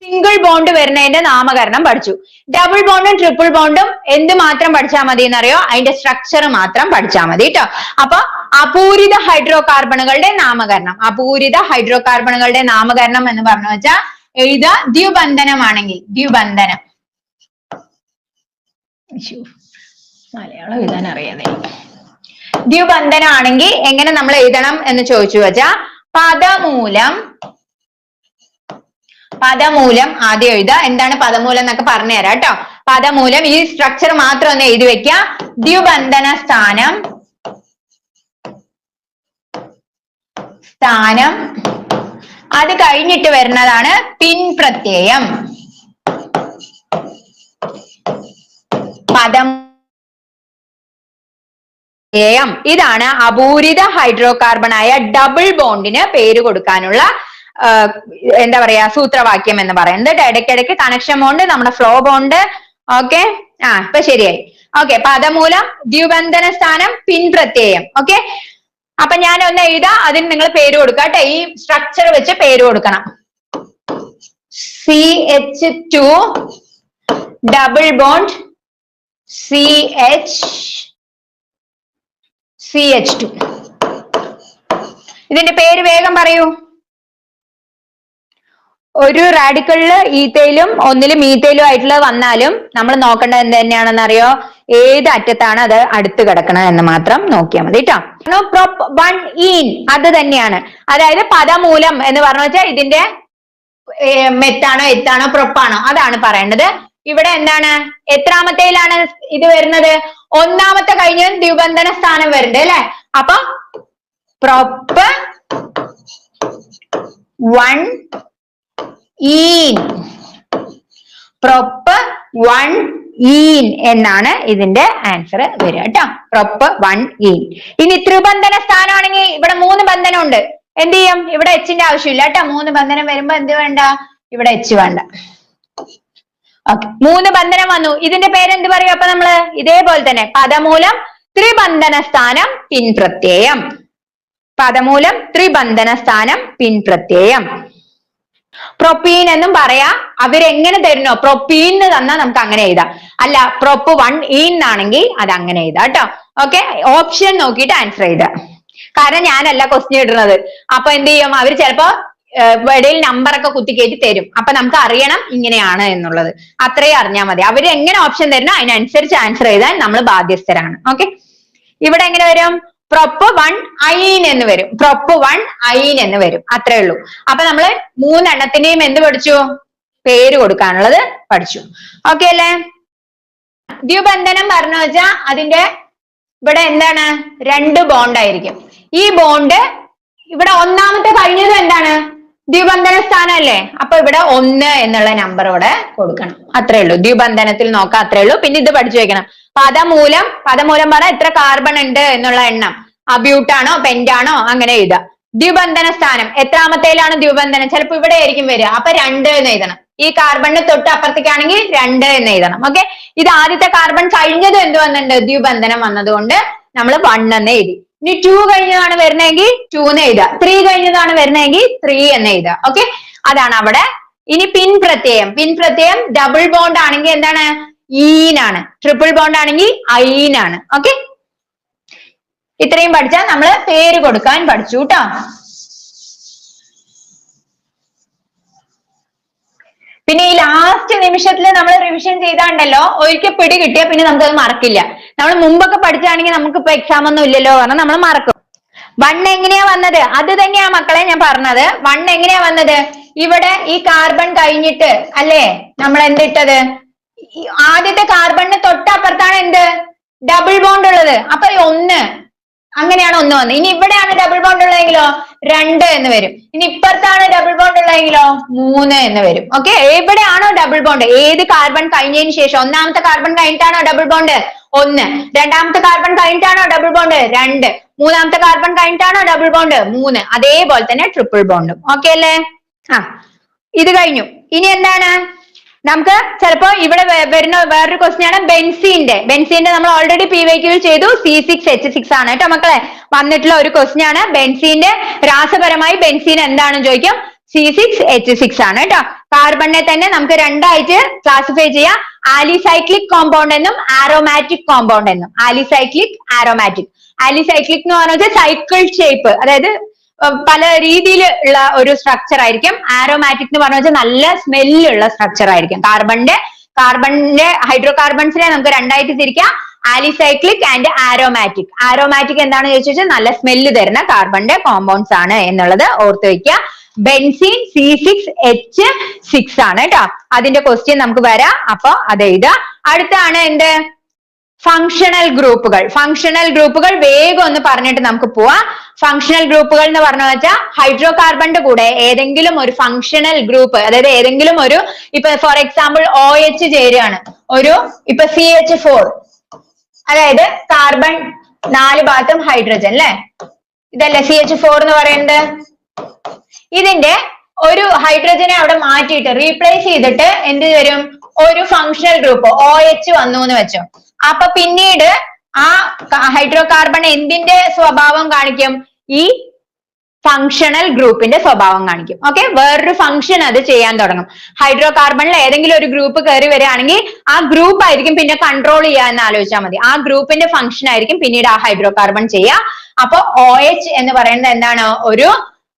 Single bond വരുന്നതിന്റെ നാമകരണം പഠിച്ചു. ഡബിൾ ബോണ്ടും ട്രിപ്പിൾ ബോണ്ടും എന്ത് മാത്രം പഠിച്ചാൽ മതി എന്നറിയോ? അതിന്റെ സ്ട്രക്ചർ മാത്രം പഠിച്ചാൽ മതി കേട്ടോ. അപ്പൊ അപൂരിത ഹൈഡ്രോ കാർബണുകളുടെ നാമകരണം, അപൂരിത ഹൈഡ്രോ കാർബണുകളുടെ നാമകരണം എന്ന് പറഞ്ഞു വെച്ചാൽ എഴുത ദ്വിബന്ധനമാണെങ്കിൽ, ദ്വിബന്ധനം, മലയാളം എഴുതാൻ അറിയാതെ, ദ്വിബന്ധനമാണെങ്കിൽ എങ്ങനെ നമ്മൾ എഴുതണം എന്ന് ചോദിച്ചു വെച്ചാ പദമൂലം, പദമൂലം ആദ്യം എഴുതുക. എന്താണ് പദമൂലം എന്നൊക്കെ പറഞ്ഞു തരാം കേട്ടോ. പദമൂലം ഈ സ്ട്രക്ചർ മാത്രം ഒന്ന് എഴുതി വെക്കുക. ദ്വിബന്ധന സ്ഥാനം, സ്ഥാനം, അത് കഴിഞ്ഞിട്ട് വരുന്നതാണ് പിൻ പ്രത്യയം. പദം ഇതാണ് അപൂരിത ഹൈഡ്രോ കാർബണായ ഡബിൾ ബോണ്ടിന് പേര് കൊടുക്കാനുള്ള എന്താ പറയാ സൂത്രവാക്യം എന്ന് പറയുന്നത്. ഇടയ്ക്കിടയ്ക്ക് കണക്ഷൻ ബോണ്ട്, നമ്മുടെ ഫ്ലോ ബോണ്ട്. ഓക്കെ, ഇപ്പൊ ശരിയായി. ഓക്കെ, പദമൂലം, ദ്വിബന്ധന സ്ഥാനം, പിൻ പ്രത്യയം. ഓക്കെ, അപ്പൊ ഞാൻ ഒന്ന് എഴുതാ, അതിന് നിങ്ങൾ പേര് കൊടുക്കുക കേട്ടോ. ഈ സ്ട്രക്ചർ വെച്ച് പേര് കൊടുക്കണം. CH2 double bond CH2. ഇതിന്റെ പേര് വേഗം പറയൂ. ഒരു റാഡിക്കലില് ഈത്തയിലും ഒന്നിലും മീത്തയിലും ആയിട്ടുള്ളത് വന്നാലും നമ്മൾ നോക്കേണ്ടത് എന്ത് തന്നെയാണെന്ന് അറിയോ? ഏത് അറ്റത്താണ് അത് അടുത്ത് കിടക്കണത് എന്ന് മാത്രം നോക്കിയാൽ മതി കേട്ടോ. പ്രൊപ്പ് 1 അത് തന്നെയാണ്. അതായത് പദമൂലം എന്ന് പറഞ്ഞു വെച്ചാൽ ഇതിന്റെ മെത്താണോ എത്താണോ പ്രൊപ്പാണോ അതാണ് പറയേണ്ടത്. ഇവിടെ എന്താണ് എത്രാമത്തേലാണ് ഇത് വരുന്നത്? ഒന്നാമത്തെ കഴിഞ്ഞ ദ്വിബന്ധന സ്ഥാനം വരുന്നുണ്ട് അല്ലെ? അപ്പൊ പ്രൊപ്പ് 1 പ്രൊപ്പ് 1 എന്നാണ് ഇതിന്റെ ആൻസർ വരിക കേട്ടോ. പ്രൊപ്പ് 1 ഇനി ത്രിബന്ധന സ്ഥാനമാണെങ്കിൽ ഇവിടെ 3 ബന്ധനം ഉണ്ട്. എന്ത് ചെയ്യും? ഇവിടെ എച്ചിന്റെ ആവശ്യമില്ല കേട്ടോ. 3 ബന്ധനം വരുമ്പോ എന്ത് വേണ്ട? ഇവിടെ എച്ച് വേണ്ട. ഓക്കെ, 3 ബന്ധനം വന്നു. ഇതിന്റെ പേരെന്ത് പറയും? അപ്പൊ നമ്മള് ഇതേപോലെ തന്നെ പദമൂലം, ത്രിബന്ധന സ്ഥാനം, പിൻ പ്രത്യയം. പദമൂലം, ത്രിബന്ധന സ്ഥാനം, പിൻ പ്രത്യയം. പ്രൊപ്പീൻ എന്നും പറയാ. അവരെങ്ങനെ തരുന്നോ പ്രൊപ്പീൻ തന്നാൽ നമുക്ക് അങ്ങനെ എഴുതാം. അല്ല പ്രൊപ്പ് 1 എന്നാണെങ്കിൽ അത് അങ്ങനെ എഴുതാം കേട്ടോ. ഓക്കെ, ഓപ്ഷൻ നോക്കിയിട്ട് ആൻസർ എഴുതാം. കാരണം ഞാനല്ല ക്വസ്റ്റ്യൻ ഇടുന്നത്. അപ്പൊ എന്ത് ചെയ്യും? അവർ ചിലപ്പോ ഇടയിൽ നമ്പറൊക്കെ കുത്തിക്കയറ്റി തരും. അപ്പൊ നമുക്ക് അറിയണം ഇങ്ങനെയാണ് എന്നുള്ളത്. അത്രയും അറിഞ്ഞാൽ മതി. അവര് എങ്ങനെ ഓപ്ഷൻ തരുന്നോ അതിനനുസരിച്ച് ആൻസർ എഴുതാൻ നമ്മൾ ബാധ്യസ്ഥരാണ്. ഓക്കെ, ഇവിടെ എങ്ങനെ വരും? പ്രൊപ്പ് 1 എന്ന് വരും. പ്രൊപ്പ് 1 എന്ന് വരും. അത്രേ ഉള്ളൂ. അപ്പൊ നമ്മള് 3 എണ്ണത്തിന്റെയും എന്ത് പഠിച്ചു? പേര് കൊടുക്കാനുള്ളത് പഠിച്ചു. ഓക്കെ അല്ലേ? ദ്വിബന്ധനം പറഞ്ഞു വെച്ചാ അതിന്റെ ഇവിടെ എന്താണ്? 2 ബോണ്ട് ആയിരിക്കും. ഈ ബോണ്ട് ഇവിടെ ഒന്നാമത്തെ കഴിഞ്ഞത് എന്താണ്? ദ്വിബന്ധന സ്ഥാനം അല്ലേ? അപ്പൊ ഇവിടെ 1 എന്നുള്ള നമ്പർ ഇവിടെ കൊടുക്കണം. അത്രേ ഉള്ളൂ. ദ്വിബന്ധനത്തിൽ നോക്കാം. അത്രേ ഉള്ളൂ. പിന്നെ ഇത് പഠിച്ചു വെക്കണം. പദമൂലം, പദമൂലം പറഞ്ഞാൽ എത്ര കാർബൺ ഉണ്ട് എന്നുള്ള എണ്ണം. ബ്യൂട്ടാണോ പെന്റാണോ അങ്ങനെ എഴുതാം. ദ്വിബന്ധന സ്ഥാനം എത്രാമത്തേലാണ് ദ്വിബന്ധനം? ചിലപ്പോ ഇവിടെ ആയിരിക്കും വരിക. അപ്പൊ 2 എന്ന് എഴുതണം. ഈ കാർബണിന് തൊട്ട് അപ്പുറത്തേക്കാണെങ്കിൽ 2 എന്ന് എഴുതണം. ഓക്കെ, ഇത് ആദ്യത്തെ കാർബൺ കഴിഞ്ഞത് എന്ത് വന്നിട്ടുണ്ട്? ദ്വിബന്ധനം വന്നതുകൊണ്ട് നമ്മൾ 1 എന്ന് എഴുതി. ഇനി 2 കഴിഞ്ഞതാണ് വരുന്നതെങ്കിൽ 2 എന്ന് എഴുതുക. 3 കഴിഞ്ഞതാണ് വരുന്നതെങ്കിൽ 3 എന്ന് എഴുതുക. ഓക്കെ, അതാണ് അവിടെ. ഇനി പിൻ പ്രത്യയം. പിൻ പ്രത്യയം ഡബിൾ ബോണ്ട് ആണെങ്കിൽ എന്താണ്? ഈനാണ്. ട്രിപ്പിൾ ബോണ്ട് ആണെങ്കിൽ ഐനാണ്. ഓക്കെ, ഇത്രയും പഠിച്ചാൽ നമ്മൾ പേര് കൊടുക്കാൻ പഠിച്ചു കേട്ടോ. പിന്നെ ഈ ലാസ്റ്റ് നിമിഷത്തിൽ നമ്മൾ റിവിഷൻ ചെയ്താണ്ടല്ലോ, ഒരിക്കൽ പിടി കിട്ടിയാൽ പിന്നെ നമുക്കത് മറക്കില്ല. നമ്മൾ മുമ്പൊക്കെ പഠിച്ചാണെങ്കിൽ നമുക്ക് ഇപ്പൊ എക്സാം ഒന്നും ഇല്ലല്ലോ പറഞ്ഞാൽ നമ്മൾ മറക്കും. 1 എങ്ങനെയാ വന്നത്? അത് തന്നെയാ മക്കളെ ഞാൻ പറഞ്ഞത്. 1 എങ്ങനെയാ വന്നത്? ഇവിടെ ഈ കാർബൺ കഴിഞ്ഞിട്ട് അല്ലേ നമ്മൾ എന്തിട്ടത്? ആദ്യത്തെ കാർബണിന് തൊട്ടപ്പുറത്താണ് എന്ത്? ഡബിൾ ബോണ്ട് ഉള്ളത്. അപ്പൊ 1 അങ്ങനെയാണ് 1 വന്നത്. ഇനി ഇവിടെയാണ് ഡബിൾ ബോണ്ട് ഉള്ളതെങ്കിലോ 2 എന്ന് വരും. ഇനി ഇപ്പുറത്താണ് ഡബിൾ ബോണ്ട് ഉള്ളതെങ്കിലോ 3 എന്ന് വരും. ഓക്കെ, എവിടെയാണോ ഡബിൾ ബോണ്ട്, ഏത് കാർബൺ കഴിഞ്ഞതിന് ശേഷം, ഒന്നാമത്തെ കാർബൺ കഴിഞ്ഞിട്ടാണോ ഡബിൾ ബോണ്ട് 1, രണ്ടാമത്തെ കാർബൺ കഴിഞ്ഞിട്ടാണോ ഡബിൾ ബോണ്ട് 2, മൂന്നാമത്തെ കാർബൺ കഴിഞ്ഞിട്ടാണോ ഡബിൾ ബോണ്ട് 3, അതേപോലെ തന്നെ ട്രിപ്പിൾ ബോണ്ടും. ഓക്കെ അല്ലേ? ഇത് കഴിഞ്ഞു. ഇനി എന്താണ്? നമുക്ക് ചിലപ്പോ ഇവിടെ വരുന്ന വേറൊരു ക്വസ്റ്റ്യൻ ആണ് ബെൻസീന്റെ നമ്മൾ ഓൾറെഡി PYQ ചെയ്തു. C6H6 ആണ് കേട്ടോ മക്കളെ വന്നിട്ടുള്ള ഒരു ക്വസ്റ്റ്യൻ ആണ്. ബെൻസീന്റെ രാസപരമായി ബെൻസീൻ എന്താണെന്ന് ചോദിക്കും. C6H6 ആണ് കേട്ടോ. കാർബണിനെ തന്നെ നമുക്ക് രണ്ടായിട്ട് ക്ലാസിഫൈ ചെയ്യാം. ആലിസൈക്ലിക് കോമ്പൗണ്ട് എന്നും ആരോമാറ്റിക് കോമ്പൗണ്ട് എന്നും. Alicyclic, aromatic. ആലിസൈക്ലിക് എന്ന് പറഞ്ഞാൽ സൈക്കിൾ ഷേപ്പ്, അതായത് പല രീതിയിൽ ഉള്ള ഒരു സ്ട്രക്ചർ ആയിരിക്കും. ആരോമാറ്റിക് എന്ന് പറഞ്ഞാൽ നല്ല സ്മെല്ലുള്ള സ്ട്രക്ചർ ആയിരിക്കും. കാർബണിന്റെ ഹൈഡ്രോ കാർബൺസിനെ നമുക്ക് രണ്ടായിട്ട് തിരിക്കാം, ആലിസൈക്ലിക് ആൻഡ് ആരോമാറ്റിക്. ആരോമാറ്റിക് എന്താണെന്ന് ചോദിച്ചാൽ നല്ല സ്മെല്ല് തരുന്ന കാർബണിന്റെ കോമ്പൗണ്ട്സ് ആണ് എന്നുള്ളത് ഓർത്ത് വെക്കുക. ബെൻസീൻ C6H6 ആണ് കേട്ടോ. അതിന്റെ ക്വസ്റ്റ്യൻ നമുക്ക് വരാം, അപ്പൊ അത് എഴുതുക. അടുത്താണ് എന്ത്? ഫങ്ഷണൽ ഗ്രൂപ്പുകൾ. ഫങ്ഷണൽ ഗ്രൂപ്പുകൾ വേഗം ഒന്ന് പറഞ്ഞിട്ട് നമുക്ക് പോവാം. ഫങ്ഷണൽ ഗ്രൂപ്പുകൾ എന്ന് പറഞ്ഞു വെച്ചാൽ ഹൈഡ്രോ കാർബണിന്റെ കൂടെ ഏതെങ്കിലും ഒരു ഫങ്ഷണൽ ഗ്രൂപ്പ്, അതായത് ഏതെങ്കിലും ഒരു, ഇപ്പൊ ഫോർ എക്സാമ്പിൾ OH ചേരുകയാണ്, ഒരു ഇപ്പൊ CH4, അതായത് കാർബൺ 4 ഭാഗത്തും ഹൈഡ്രജൻ അല്ലെ, ഇതല്ലേ CH4 എന്ന് പറയുന്നത്. ഇതിന്റെ ഒരു ഹൈഡ്രജനെ അവിടെ മാറ്റിയിട്ട് റീപ്ലേസ് ചെയ്തിട്ട് എന്ത് വരും? ഒരു ഫങ്ഷണൽ ഗ്രൂപ്പ് OH വന്നു എന്ന് വെച്ചോ. അപ്പൊ പിന്നീട് ആ ഹൈഡ്രോ കാർബൺ എന്തിന്റെ സ്വഭാവം കാണിക്കും? ഈ ഫങ്ഷണൽ ഗ്രൂപ്പിന്റെ സ്വഭാവം കാണിക്കും. ഓക്കെ, വേറൊരു ഫംഗ്ഷൻ അത് ചെയ്യാൻ തുടങ്ങും. ഹൈഡ്രോ കാർബണിൽ ഏതെങ്കിലും ഒരു ഗ്രൂപ്പ് കയറി വരികയാണെങ്കിൽ ആ ഗ്രൂപ്പ് ആയിരിക്കും പിന്നെ കൺട്രോൾ ചെയ്യുക എന്ന് ആലോചിച്ചാൽ മതി. ആ ഗ്രൂപ്പിന്റെ ഫംഗ്ഷൻ ആയിരിക്കും പിന്നീട് ആ ഹൈഡ്രോ കാർബൺ ചെയ്യുക. അപ്പൊ OH എന്ന് പറയുന്നത് എന്താണ്? ഒരു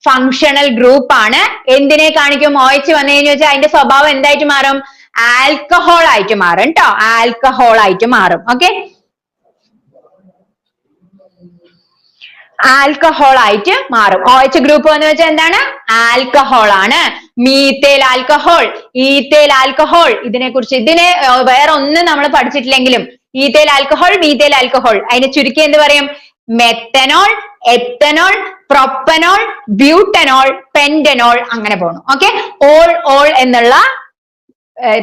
ഫങ്ഷണൽ ഗ്രൂപ്പ് ആണ്. എന്തിനെ കാണിക്കും? OH വന്നു കഴിഞ്ഞു വെച്ചാൽ അതിന്റെ സ്വഭാവം എന്തായിട്ട് മാറും? ആൽക്കഹോൾ ആയിട്ട് മാറും കേട്ടോ. ആൽക്കഹോൾ ആയിട്ട് മാറും. ഓക്കെ, ആൽക്കഹോൾ ആയിട്ട് മാറും. OH ഗ്രൂപ്പ് എന്ന് വെച്ചാൽ എന്താണ്? ആൽക്കഹോൾ ആണ്. മീത്തേൽ ആൽക്കഹോൾ, ഈത്തേൽ ആൽക്കഹോൾ, ഇതിനെ വേറെ ഒന്നും നമ്മൾ പഠിച്ചിട്ടില്ലെങ്കിലും ഈത്തേൽ ആൽക്കഹോൾ, മീത്തേൽ ആൽക്കഹോൾ, അതിനെ ചുരുക്കി എന്ത് പറയും? മെത്തനോൾ, എത്തനോൾ, പ്രൊപ്പനോൾ, ബ്യൂട്ടനോൾ, പെന്റനോൾ, അങ്ങനെ പോണു. ഓക്കെ, ഓൾ എന്നുള്ള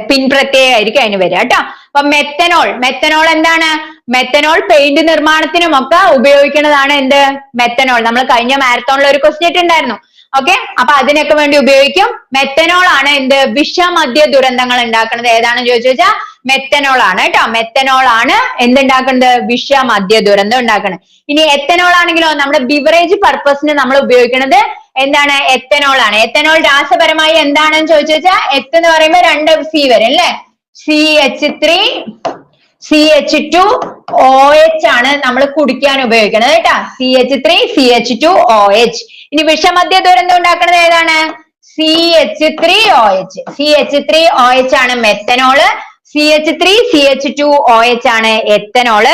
പിൻപ്രത്യയമായിരിക്കും അതിന് വരിക കേട്ടോ. അപ്പൊ മെത്തനോൾ എന്താണ്? മെത്തനോൾ പെയിന്റ് നിർമ്മാണത്തിനും ഒക്കെ ഉപയോഗിക്കുന്നതാണ്. എന്ത്? മെത്തനോൾ. നമ്മൾ കഴിഞ്ഞ മാരത്തോണിൽ ഒരു ക്വസ്റ്റ്യൻ ഇട്ടുണ്ടായിരുന്നു. ഓക്കെ, അപ്പൊ അതിനൊക്കെ വേണ്ടി ഉപയോഗിക്കും. മെത്തനോൾ ആണ് എന്ത്? വിഷമദ്യ ദുരന്തങ്ങൾ ഉണ്ടാക്കുന്നത്. ഏതാണെന്ന് ചോദിച്ചു വെച്ചാൽ മെത്തനോൾ ആണ് കേട്ടോ. മെത്തനോൾ ആണ് എന്തുണ്ടാക്കുന്നത്? വിഷമദ്യ ദുരന്തം ഉണ്ടാക്കുന്നത്. ഇനി എത്തനോൾ ആണെങ്കിലോ നമ്മുടെ ബിവറേജ് പർപ്പസിന് നമ്മൾ ഉപയോഗിക്കുന്നത് എന്താണ്? എത്തനോൾ ആണ്. എത്തനോൾ രാസപരമായി എന്താണെന്ന് ചോദിച്ചു വെച്ചാൽ എത്ത് എന്ന് പറയുമ്പോ 2 C വരും അല്ലെ. CH3 CH2OH ആണ് നമ്മൾ കുടിക്കാൻ ഉപയോഗിക്കുന്നത് കേട്ടോ. CH3 CH2OH. ഇനി വിഷമദ്യ ദുരന്തം ഉണ്ടാക്കുന്നത് ഏതാണ്? CH3OH. CH3OH ആണ് മെത്തനോള്. CH3 CH2OH ആണ് എത്തനോള്.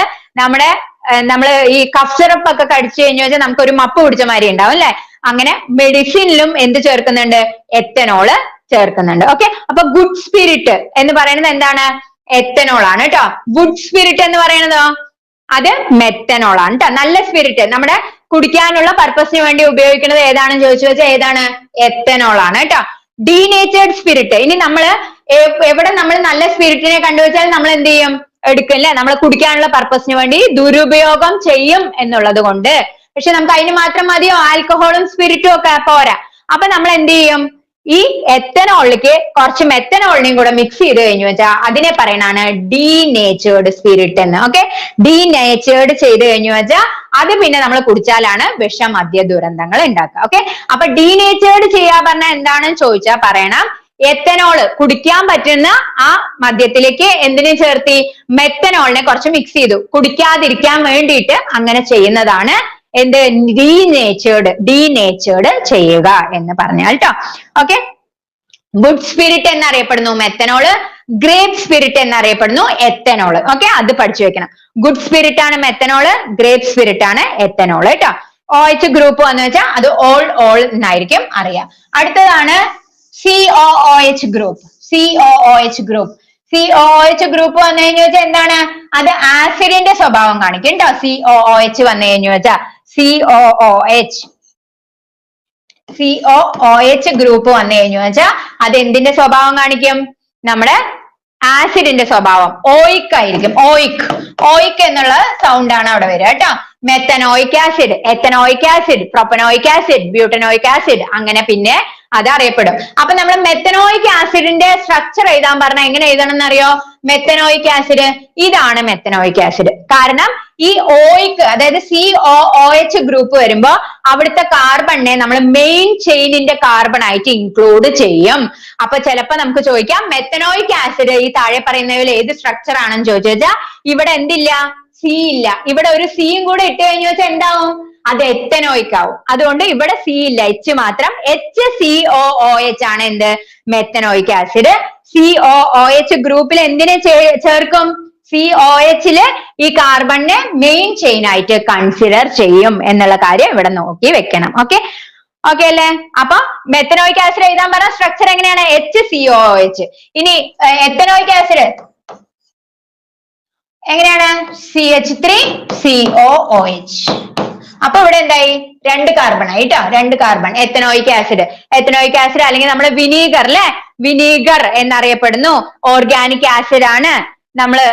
നമ്മള് ഈ കഫ് സിറപ്പ് ഒക്കെ കടിച്ചു കഴിഞ്ഞു വെച്ചാൽ നമുക്ക് ഒരു മപ്പ് പിടിച്ച മാതിരി ഉണ്ടാവും അല്ലെ. അങ്ങനെ മെഡിസിനിലും എന്ത് ചേർക്കുന്നുണ്ട്? എത്തനോള് ചേർക്കുന്നുണ്ട്. ഓക്കെ, അപ്പൊ ഗുഡ് സ്പിരിറ്റ് എന്ന് പറയുന്നത് എന്താണ്? എത്തനോൾ ആണ് കേട്ടോ. ഗുഡ് സ്പിരിറ്റ് എന്ന് പറയുന്നതോ അത് മെത്തനോൾ ആണ് കേട്ടോ. നല്ല സ്പിരിറ്റ് നമ്മുടെ കുടിക്കാനുള്ള പർപ്പസിന് വേണ്ടി ഉപയോഗിക്കുന്നത് ഏതാണെന്ന് ചോദിച്ചു വെച്ചാൽ ഏതാണ്? എത്തനോൾ ആണ് കേട്ടോ. Denatured spirit. ഇനി നമ്മള് എവിടെ നമ്മൾ നല്ല സ്പിരിറ്റിനെ കണ്ടുവച്ചാൽ നമ്മൾ എന്ത് ചെയ്യും? എടുക്കും അല്ലെ. നമ്മൾ കുടിക്കാനുള്ള പർപ്പസിന് വേണ്ടി ദുരുപയോഗം ചെയ്യും എന്നുള്ളത് കൊണ്ട്. പക്ഷെ നമുക്ക് അതിന് മാത്രം മതിയോ? ആൽക്കഹോളും സ്പിരിറ്റും ഒക്കെ പോരാ. അപ്പൊ നമ്മൾ എന്ത് ചെയ്യും? ഈ എത്തനോളിലേക്ക് കുറച്ച് മെത്തനോളിനെയും കൂടെ മിക്സ് ചെയ്ത് കഴിഞ്ഞു വെച്ചാൽ അതിനെ പറയണാണ് ഡീനേച്ചേർഡ് സ്പിരിറ്റ് എന്ന്. ഓക്കെ, ഡീനേച്ചേർഡ് ചെയ്ത് കഴിഞ്ഞു വെച്ചാൽ അത് പിന്നെ നമ്മൾ കുടിച്ചാലാണ് വിഷമദ്യ ദുരന്തങ്ങൾ ഉണ്ടാക്കുക. ഓക്കെ, അപ്പൊ ഡീനേച്ചേർഡ് ചെയ്യാൻ പറഞ്ഞാൽ എന്താണെന്ന് ചോദിച്ചാൽ പറയണം എത്തനോള് കുടിക്കാൻ പറ്റുന്ന ആ മദ്യത്തിലേക്ക് എന്തിനെ ചേർത്തി? മെത്തനോളിനെ കുറച്ച് മിക്സ് ചെയ്തു. കുടിക്കാതിരിക്കാൻ വേണ്ടിയിട്ട് അങ്ങനെ ചെയ്യുന്നതാണ് എന്ത്? ഡീനേച്ചേർഡ് ചെയ്യുക എന്ന് പറഞ്ഞാൽ കേട്ടോ. ഓക്കെ, ഗുഡ് സ്പിരിറ്റ് എന്നറിയപ്പെടുന്നു മെത്തനോള്. ഗ്രേപ്പ് സ്പിരിറ്റ് എന്നറിയപ്പെടുന്നു എത്തനോള്. ഓക്കെ, അത് പഠിച്ചു വെക്കണം. ഗുഡ് സ്പിരിറ്റ് ആണ് മെത്തനോള്, ഗ്രേപ്പ് സ്പിരിറ്റ് ആണ് എത്തനോള് കേട്ടോ. OH ഗ്രൂപ്പ് വന്നു വെച്ചാൽ അത് ഓൾ എന്നായിരിക്കും അറിയാം. അടുത്തതാണ് COOH ഗ്രൂപ്പ്. COOH ഗ്രൂപ്പ് വന്നു കഴിഞ്ഞു വെച്ചാൽ എന്താണ്? അത് ആസിഡിന്റെ സ്വഭാവം കാണിക്കും കേട്ടോ. COOH വന്നു കഴിഞ്ഞു വെച്ചാൽ COOH ഗ്രൂപ്പ് വന്നു കഴിഞ്ഞു വെച്ചാൽ അത് എന്തിന്റെ സ്വഭാവം കാണിക്കും? നമ്മുടെ ആസിഡിന്റെ സ്വഭാവം. ഓയിക് ആയിരിക്കും. ഓയിക് എന്നുള്ള സൗണ്ട് ആണ് അവിടെ വരിക കേട്ടോ. Methanoic acid, ethanoic acid, propanoic acid, butanoic acid, അങ്ങനെ പിന്നെ അത് അറിയപ്പെടും. അപ്പൊ നമ്മൾ മെത്തനോയിക് ആസിഡിന്റെ സ്ട്രക്ചർ എഴുതാൻ പറഞ്ഞാൽ എങ്ങനെ എഴുതണം എന്നറിയോ? മെത്തനോയിക് ആസിഡ് ഇതാണ് മെത്തനോയിക് ആസിഡ്. കാരണം ഈ ഓയിക്ക് അതായത് COOH ഗ്രൂപ്പ് വരുമ്പോ അവിടുത്തെ കാർബണിനെ നമ്മൾ മെയിൻ ചെയിനിന്റെ കാർബൺ ആയിട്ട് ഇൻക്ലൂഡ് ചെയ്യും. അപ്പൊ ചിലപ്പോ നമുക്ക് ചോദിക്കാം മെത്തനോയിക് ആസിഡ് ഈ താഴെ പറയുന്നതിൽ ഏത് സ്ട്രക്ചർ ആണെന്ന് ചോദിച്ചാൽ ഇവിടെ എന്തില്ല? C ഇല്ല. ഇവിടെ ഒരു സിയും കൂടെ ഇട്ട് കഴിഞ്ഞു വെച്ചാൽ എന്താവും? അത് എത്തനോയിക് ആവും. അതുകൊണ്ട് ഇവിടെ C ഇല്ല, H മാത്രം. HCOOH ആണ് എന്ത്? Methanoic acid. COOH ഗ്രൂപ്പിൽ എന്തിനെ ചേർക്കും? COH ഈ കാർബണിനെ മെയിൻ ചെയിൻ ആയിട്ട് കൺസിഡർ ചെയ്യും എന്നുള്ള കാര്യം ഇവിടെ നോക്കി വെക്കണം. ഓക്കെ അല്ലേ? അപ്പൊ മെത്തനോയിക് ആസിഡ് എഴുതാൻ പറഞ്ഞ സ്ട്രക്ചർ എങ്ങനെയാണ്? HCOOH. ഇനി എത്തനോയിക് ആസിഡ് എങ്ങനെയാണ്? CH3COOH. അപ്പൊ ഇവിടെ എന്തായി? 2 കാർബൺ ആയി ട്ടോ, 2 കാർബൺ. എത്തനോയിക് ആസിഡ് അല്ലെങ്കിൽ നമ്മുടെ വിനീഗർ അല്ലെ, വിനീഗർ എന്നറിയപ്പെടുന്നു. ഓർഗാനിക് ആസിഡ് ആണ്. നമ്മള്